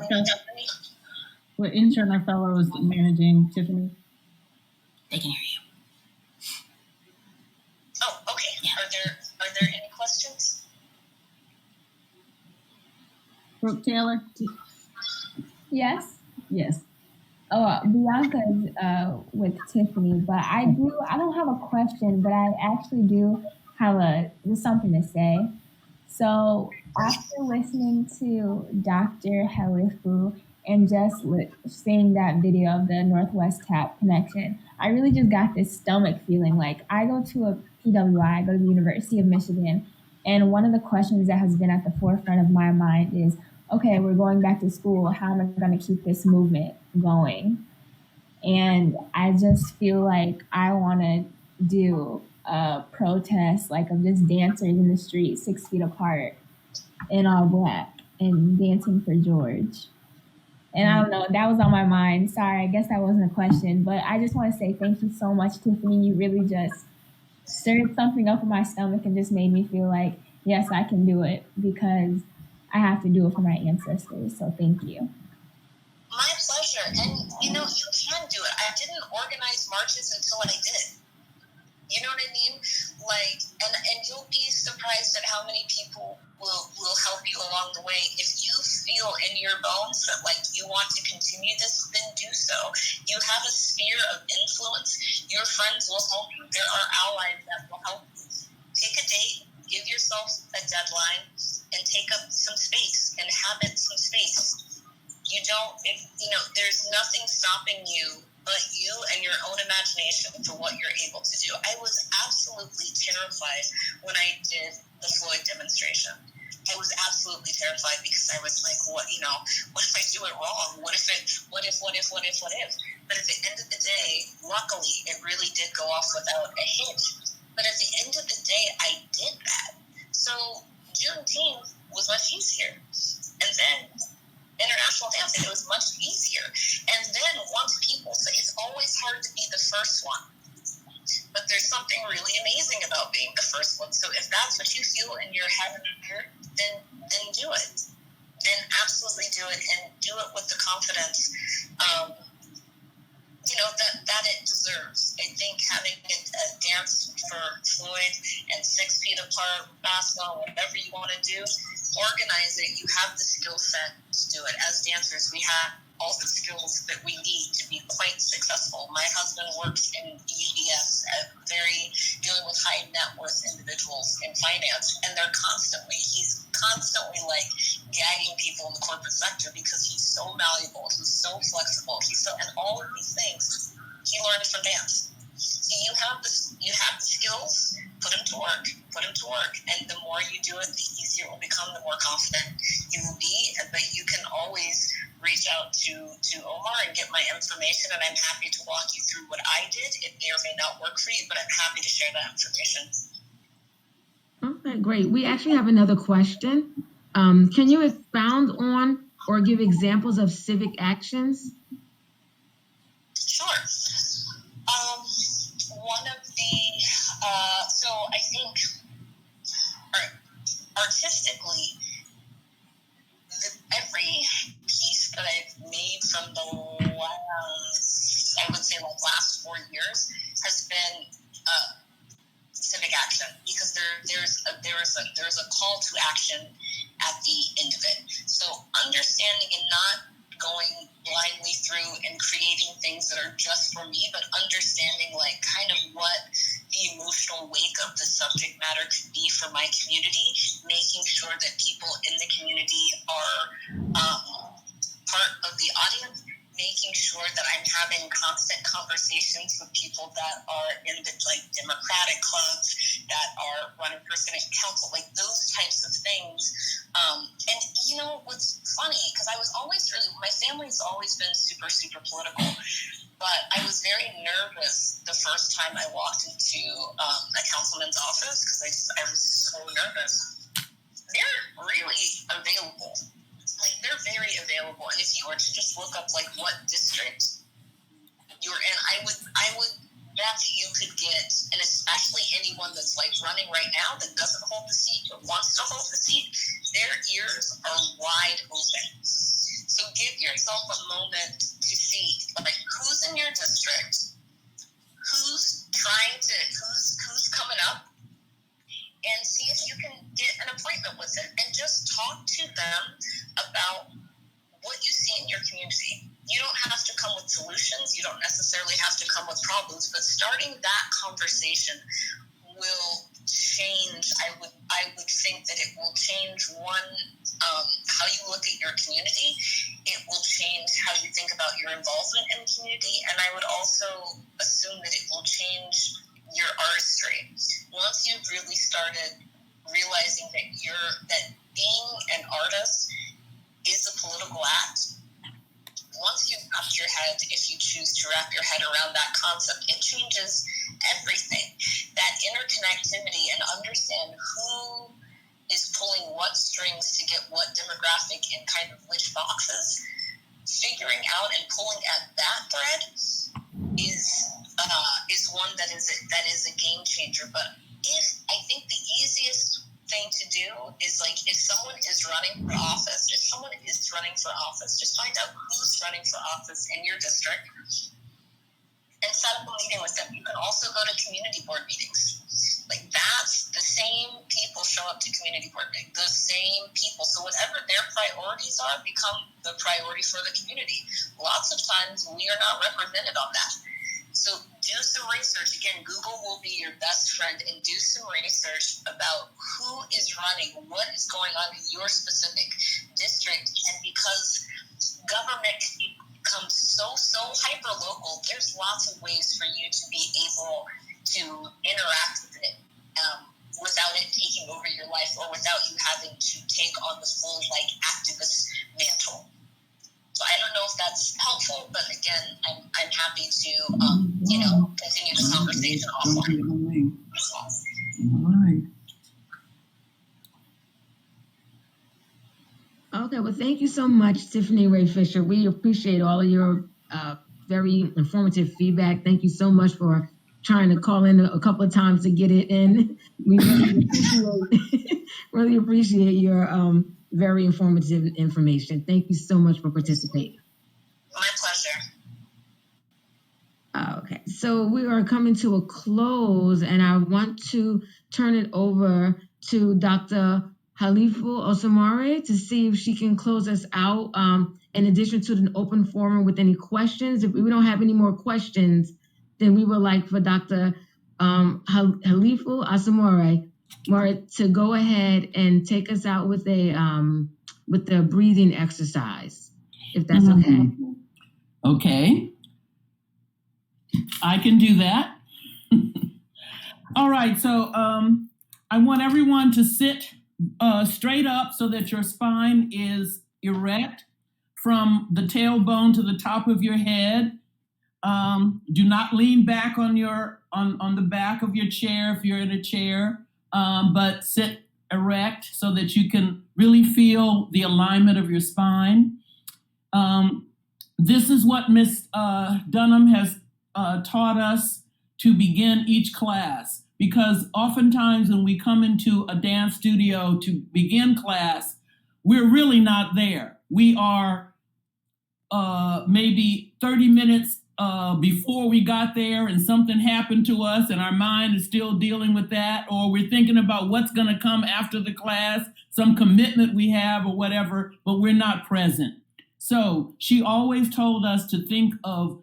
fellow is managing, Tiffany? They can hear you. Oh, okay. Yeah. Are there any questions? Brooke Taylor? Yes. Yes. Oh, Bianca's with Tiffany, but I don't have a question, but I actually do have just something to say. So after listening to Dr. Khalifa and just seeing that video of the Northwest Tap connection, I really just got this stomach feeling. Like, I go to a PWI, I go to the University of Michigan, and one of the questions that has been at the forefront of my mind is, okay, we're going back to school. How am I going to keep this movement going? And I just feel like I want to do a protest, like, of just dancers in the street 6 feet apart in all black and dancing for George. And I don't know, that was on my mind. Sorry, I guess that wasn't a question, but I just want to say thank you so much, Tiffany. You really just stirred something up in my stomach and just made me feel like, yes, I can do it, because I have to do it for my ancestors. So thank you. My pleasure. And, you can do it. I didn't organize marches until I did. You know what I mean? Like, and you'll be surprised at how many people will help you along the way. If you feel in your bones that, like, you want to continue this, then do so. You have a sphere of influence. Your friends will help you. There are allies that will help you. Take a date, give yourself a deadline, and take up some space, inhabit some space. There's nothing stopping you but you and your own imagination for what you're able to do. I was absolutely terrified when I did the Floyd demonstration. I was absolutely terrified because I was like, what if I do it wrong? What if? But at the end of the day, luckily, it really did go off without a hitch. But at the end of the day, I did that. So Juneteenth was much easier. And then International Dance Day was much easier. And then once people say it's always hard to be the first one, but there's something really amazing about being the first one. So if that's what you feel in your head and heart, then do it. Then absolutely do it, and do it with the confidence that it deserves. I think having a dance for Floyd and 6 feet apart, basketball, whatever you want to do, organize it. You have the skill set to do it. As dancers, we have all the skills that we need to be quite successful. My husband works in UBS, dealing with high net worth individuals in finance, and he's constantly like gagging people in the corporate sector because he's so malleable, he's so flexible, and all of these things he learned from dance. So you have the skills, put them to work, and the more you do it, the easier it will become, the more confident you will be. But you can always reach out to Omar and get my information, and I'm happy to walk you through what I did. It may or may not work for you, but I'm happy to share that information. Okay, great. We actually have another question. Can you expound on or give examples of civic actions? Sure. One of the, so I think artistically, every piece that I've made from the last 4 years has been civic action, because there's a call to action at the end of it. So understanding and not going blindly through and creating things that are just for me, but understanding like kind of what the emotional wake of the subject matter could be for my community, making sure that people in the community are part of the audience, making sure that I'm having constant conversations with people that are in the Democratic clubs, that are running for Senate council, like those types of things. And what's funny, because I was always my family's always been super, super political, but I was very nervous the first time I walked into a councilman's office, because I was so nervous. They're really available. They're very available, and if you were to just look up what district you're in, I would bet that you could get, and especially anyone that's running right now that doesn't hold the seat or wants to hold the seat, their ears are wide open. So give yourself a moment to see who's in your district, who's coming up, and see if you can get an appointment with them, and just talk to them about what you see in your community. You don't have to come with solutions. You don't necessarily have to come with problems, but starting that conversation will change. I would think that it will change how you look at your community. It will change how you think about your involvement in the community, and I would also assume that it will change your artistry. Once you've really started realizing that being an artist is a political act, once you've wrapped your head, if you choose to wrap your head around that concept, it changes everything. That interconnectivity, and understand who is pulling what strings to get what demographic in kind of which boxes, figuring out and pulling at that thread is one that is a game changer. But I think the easiest thing to do is if someone is running for office, just find out who's running for office in your district and set up a meeting with them. You can also go to community board meetings. That's the same people show up to community board meetings, the same people. So whatever their priorities are become the priority for the community. Lots of times we are not represented on that. So do some research. Again, Google will be your best friend, and do some research about who is running, what is going on in your specific district. And because government becomes so hyper local. There's lots of ways for you to be able to interact with it without it taking over your life, or without you having to take on the full like activist mantle. So I don't know if that's helpful, but again, I'm happy to continue the conversation offline. All right. Okay, well, thank you so much, Tiffany Ray Fisher. We appreciate all of your very informative feedback. Thank you so much for trying to call in a couple of times to get it in. We really appreciate your very informative information. Thank you so much for participating. My pleasure. Okay, so we are coming to a close, and I want to turn it over to Dr. Halifu Osamare to see if she can close us out, in addition to an open forum with any questions. If we don't have any more questions, then we would like for Dr. Halifu Osamare to go ahead and take us out with the breathing exercise, if that's okay. Okay. I can do that. All right, so I want everyone to sit straight up so that your spine is erect from the tailbone to the top of your head. Do not lean back on the back of your chair if you're in a chair, but sit erect so that you can really feel the alignment of your spine. This is what Ms. Dunham has taught us to begin each class, because oftentimes when we come into a dance studio to begin class, we're really not there. We are maybe 30 minutes before we got there and something happened to us and our mind is still dealing with that, or we're thinking about what's going to come after the class, some commitment we have or whatever, but we're not present. So she always told us to think of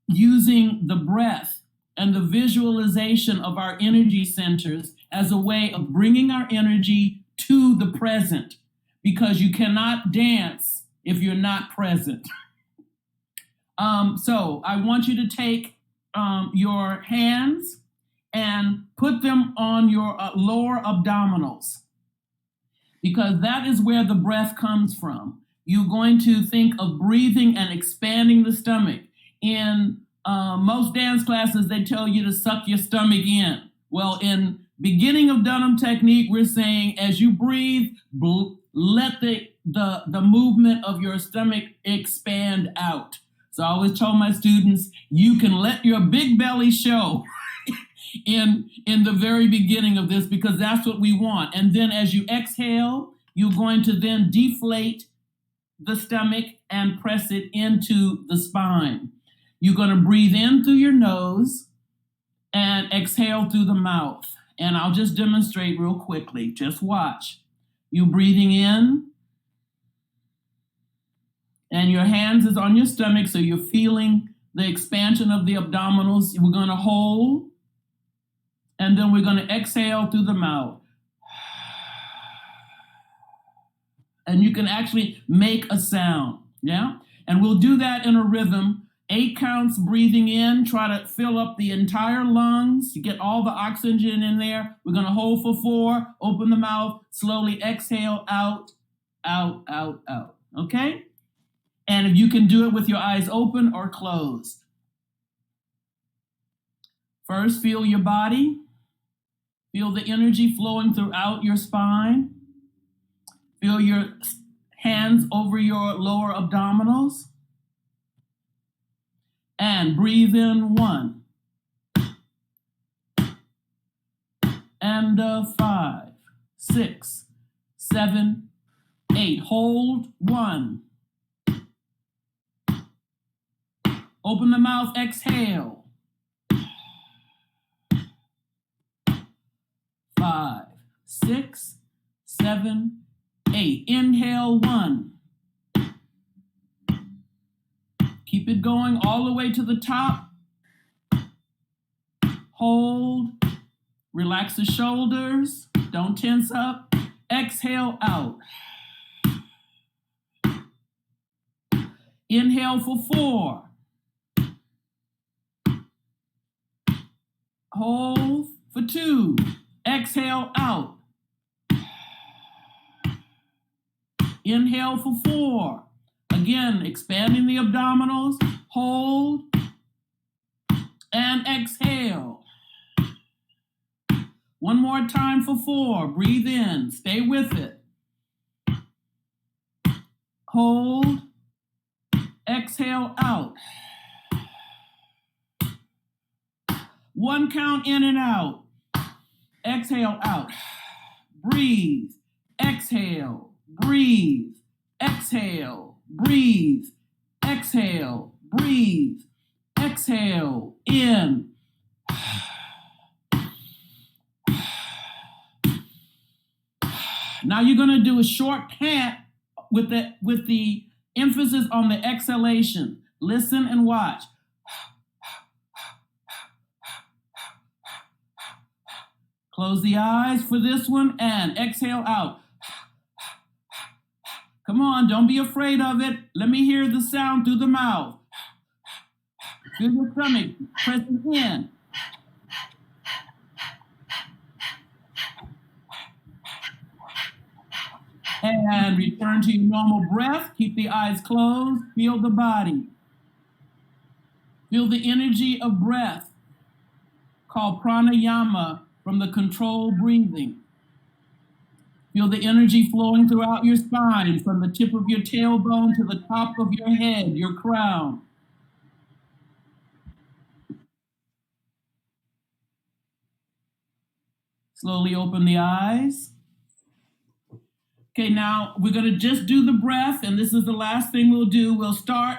using the breath and the visualization of our energy centers as a way of bringing our energy to the present, because you cannot dance if you're not present. So I want you to take your hands and put them on your lower abdominals, because that is where the breath comes from. You're going to think of breathing and expanding the stomach. In most dance classes, they tell you to suck your stomach in. Well, in beginning of Dunham technique, we're saying as you breathe, let the movement of your stomach expand out. So I always tell my students, you can let your big belly show in the very beginning of this, because that's what we want. And then as you exhale, you're going to then deflate the stomach and press it into the spine. You're going to breathe in through your nose and exhale through the mouth. And I'll just demonstrate real quickly. Just watch. You breathing in, and your hands is on your stomach, so you're feeling the expansion of the abdominals. We're going to hold, and then we're going to exhale through the mouth. And you can actually make a sound, yeah? And we'll do that in a rhythm. 8 counts breathing in, try to fill up the entire lungs to get all the oxygen in there. We're gonna hold for 4, open the mouth, slowly exhale out, out, out, out, okay? And if you can do it with your eyes open or closed. First, feel your body. Feel the energy flowing throughout your spine. Feel your hands over your lower abdominals. And breathe in 1. And 5, 6, 7, 8. Hold 1. Open the mouth, exhale. 5, 6, 7, 8. Inhale 1. Keep it going all the way to the top. Hold. Relax the shoulders. Don't tense up. Exhale out. Inhale for 4. Hold for 2. Exhale out. Inhale for 4. Again, expanding the abdominals. Hold and exhale. One more time for 4. Breathe in. Stay with it. Hold. Exhale out. 1 count in and out. Exhale out. Breathe. Exhale. Breathe. Exhale. Breathe. Exhale. Breathe. Exhale. In. Now you're going to do a short pant with the emphasis on the exhalation. Listen and watch. Close the eyes for this one and exhale out. Come on, don't be afraid of it. Let me hear the sound through the mouth. Feel your stomach pressing in. And return to your normal breath. Keep the eyes closed. Feel the body. Feel the energy of breath called pranayama from the controlled breathing. Feel the energy flowing throughout your spine from the tip of your tailbone to the top of your head, your crown. Slowly open the eyes. Okay, now we're going to just do the breath, and this is the last thing we'll do. We'll start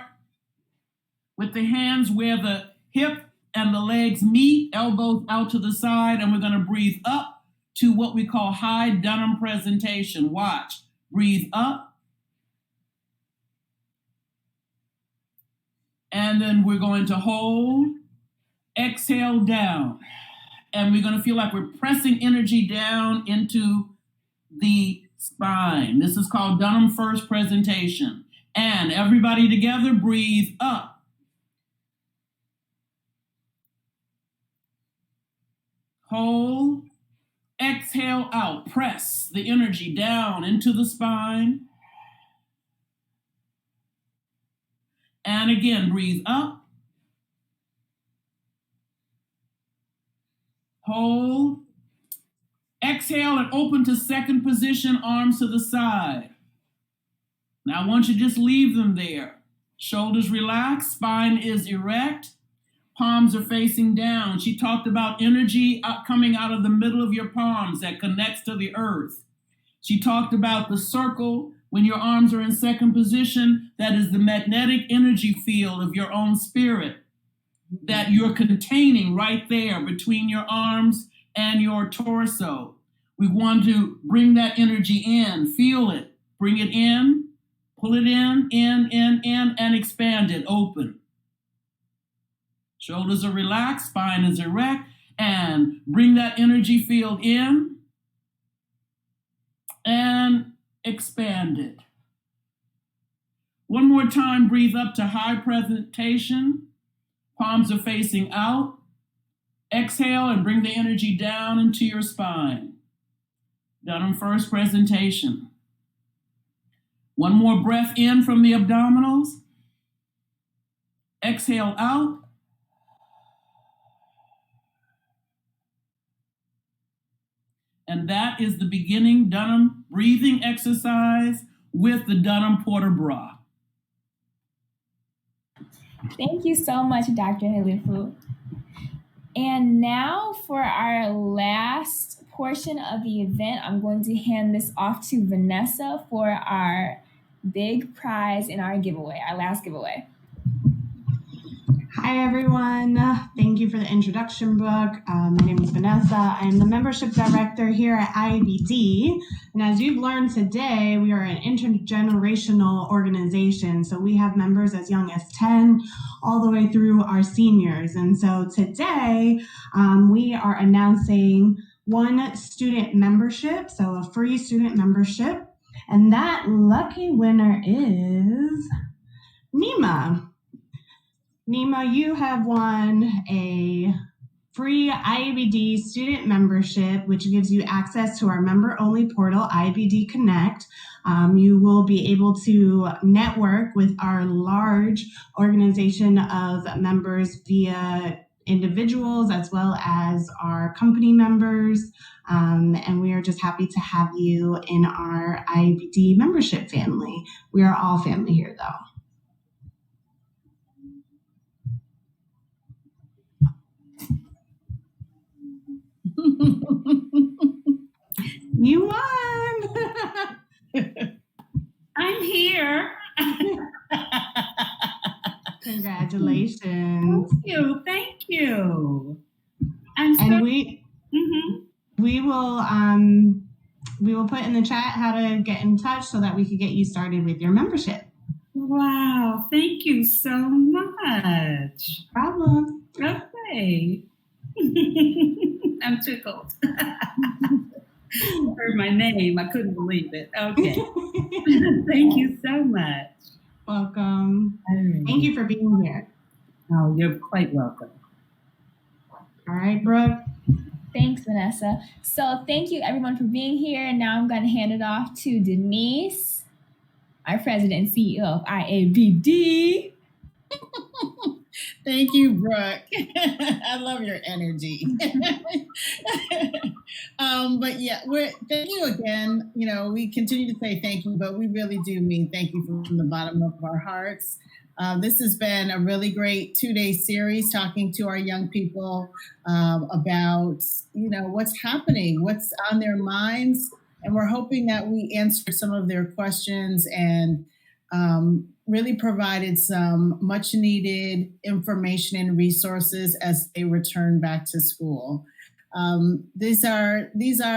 with the hands where the hip and the legs meet, elbows out to the side, and we're going to breathe up to what we call high Dunham presentation. Watch. Breathe up. And then we're going to hold. Exhale down. And we're going to feel like we're pressing energy down into the spine. This is called Dunham first presentation. And everybody together, breathe up. Hold. Exhale out. Press the energy down into the spine. And again, breathe up. Hold. Exhale and open to second position, arms to the side. Now I want you to just leave them there. Shoulders relaxed, spine is erect, palms are facing down. She talked about energy coming out of the middle of your palms that connects to the earth. She talked about the circle when your arms are in second position. That is the magnetic energy field of your own spirit that you're containing right there between your arms and your torso. We want to bring that energy in, feel it, bring it in, pull it in, and expand it, open. Shoulders are relaxed, spine is erect, and bring that energy field in and expand it. One more time, breathe up to high presentation. Palms are facing out. Exhale and bring the energy down into your spine. Dunham first presentation. One more breath in from the abdominals. Exhale out. And that is the beginning Dunham breathing exercise with the Dunham Porter bra. Thank you so much, Dr. Halifu. And now for our last portion of the event, I'm going to hand this off to Vanessa for our big prize in our giveaway, our last giveaway. Hi, everyone. Thank you for the introduction book. My name is Vanessa. I am the membership director here at IABD. And as you've learned today, we are an intergenerational organization. So we have members as young as 10 all the way through our seniors. And so today we are announcing one student membership, so a free student membership. And that lucky winner is Nima. Nima, you have won a free IABD student membership, which gives you access to our member-only portal, IABD Connect. You will be able to network with our large organization of members via individuals as well as our company members. And we are just happy to have you in our IABD membership family. We are all family here, though. You won! I'm here. Congratulations. Thank you. I'm so, And we will put in the chat how to get in touch so that we could get you started with your membership. wow, thank you so much. Problem. Okay. I'm tickled. Heard my name. I couldn't believe it. Okay. Thank you so much. Welcome. Thank you for being here. Oh, you're quite welcome. All right, Brooke. Thanks, Vanessa. So thank you everyone for being here. And now I'm going to hand it off to Denise, our president and CEO of IABD. Thank you, Brooke. I love your energy. But yeah, thank you again. You know, we continue to say thank you, but we really do mean thank you from the bottom of our hearts. This has been a really great 2-day series talking to our young people about, you know, what's happening, what's on their minds. And we're hoping that we answered some of their questions and really provided some much needed information and resources as they return back to school. These are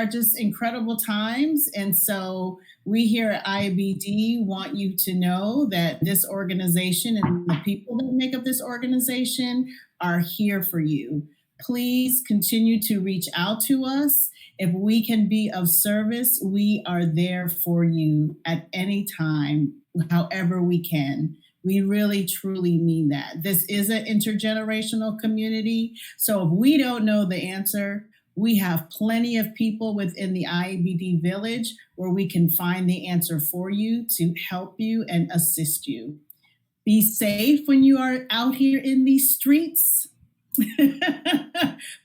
just incredible times. And so we here at IABD want you to know that this organization and the people that make up this organization are here for you. Please continue to reach out to us. If we can be of service, we are there for you at any time, however we can. We really, truly mean that. This is an intergenerational community. So if we don't know the answer, we have plenty of people within the IABD village where we can find the answer for you to help you and assist you. Be safe when you are out here in these streets.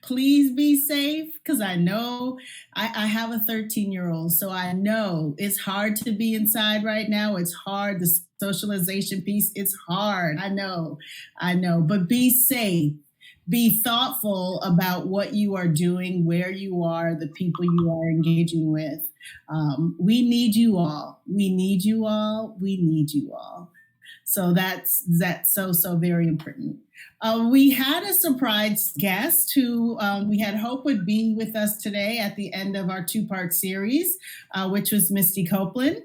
Please be safe, because I know I have a 13-year-old, so I know it's hard to be inside right now. It's hard. The socialization piece, it's hard. I know, but be safe. Be thoughtful about what you are doing, where you are, the people you are engaging with. We need you all. We need you all. We need you all. So that's so very important. We had a surprise guest who we had hoped would be with us today at the end of our 2-part series, which was Misty Copeland.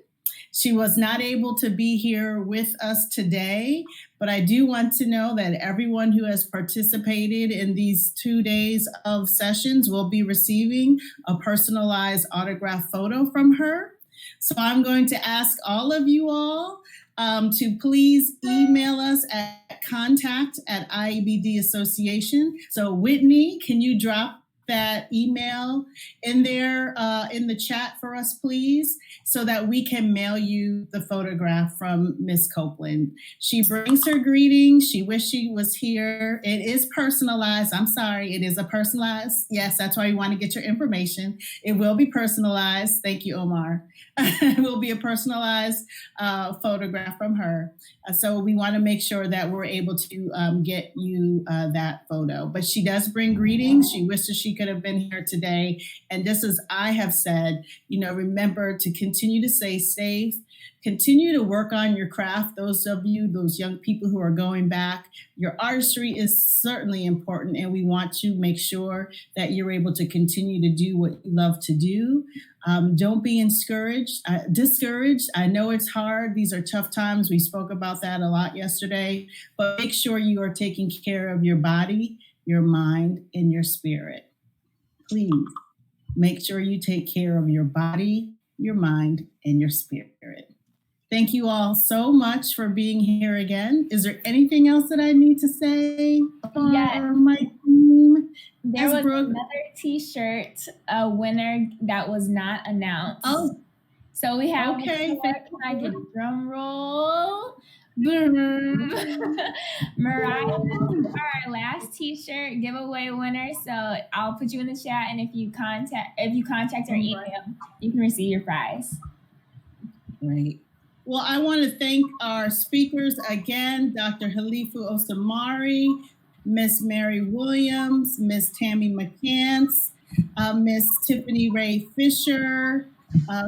She was not able to be here with us today, but I do want to know that everyone who has participated in these 2 days of sessions will be receiving a personalized autograph photo from her. So I'm going to ask all of you all to please email us at contact@IABD Association. So Whitney, can you drop that email in there in the chat for us, please, so that we can mail you the photograph from Miss Copeland. She brings her greetings. She wished she was here. It is personalized. I'm sorry, it is a personalized. Yes, that's why you want to get your information. It will be personalized. Thank you, Omar. It will be a personalized photograph from her. So we want to make sure that we're able to get you that photo. But she does bring greetings. She wishes she could have been here today. And just as I have said, you know, remember to continue to stay safe, continue to work on your craft. Those of you, those young people who are going back, your artistry is certainly important. And we want to make sure that you're able to continue to do what you love to do. Don't be discouraged. I know it's hard. These are tough times. We spoke about that a lot yesterday, but make sure you are taking care of your body, your mind, and your spirit. Please make sure you take care of your body, your mind, and your spirit. Thank you all so much for being here again. Is there anything else that I need to say for my team? There was Brooke. another T-shirt winner that was not announced. Oh, so we have. okay. Can I get a drum roll? Boom. Mariah, you are our last T-shirt giveaway winner. So I'll put you in the chat, and if you contact our email, you can receive your prize. Great. Well, I want to thank our speakers again, Dr. Halifu Osamari, Miss Mary Williams, Miss Tammy McCants, Miss Tiffany Ray Fisher.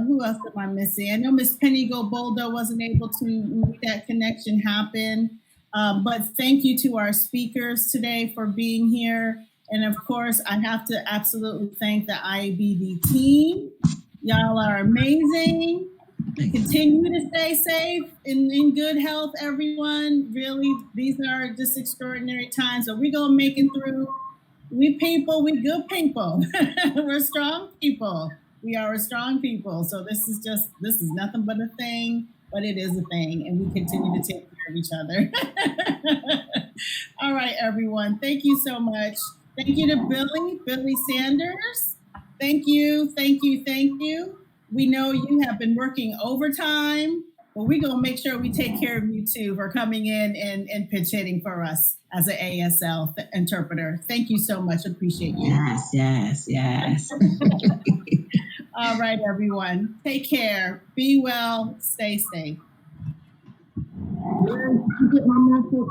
Who else am I missing? I know Miss Penny Goboldo wasn't able to make that connection happen. But thank you to our speakers today for being here. And of course, I have to absolutely thank the IABD team. Y'all are amazing. Continue to stay safe and in good health, everyone. Really, these are just extraordinary times, but we're going to make it through. We good people. We're strong people. We are a strong people. So this is nothing but a thing, but it is a thing. And we continue to take care of each other. All right, everyone. Thank you so much. Thank you to Billy Sanders. Thank you. We know you have been working overtime, but we're going to make sure we take care of you too for coming in and pitch hitting for us as an ASL interpreter. Thank you so much. Appreciate you. Yes. All right, everyone. Take care. Be well. Stay safe. Get my message.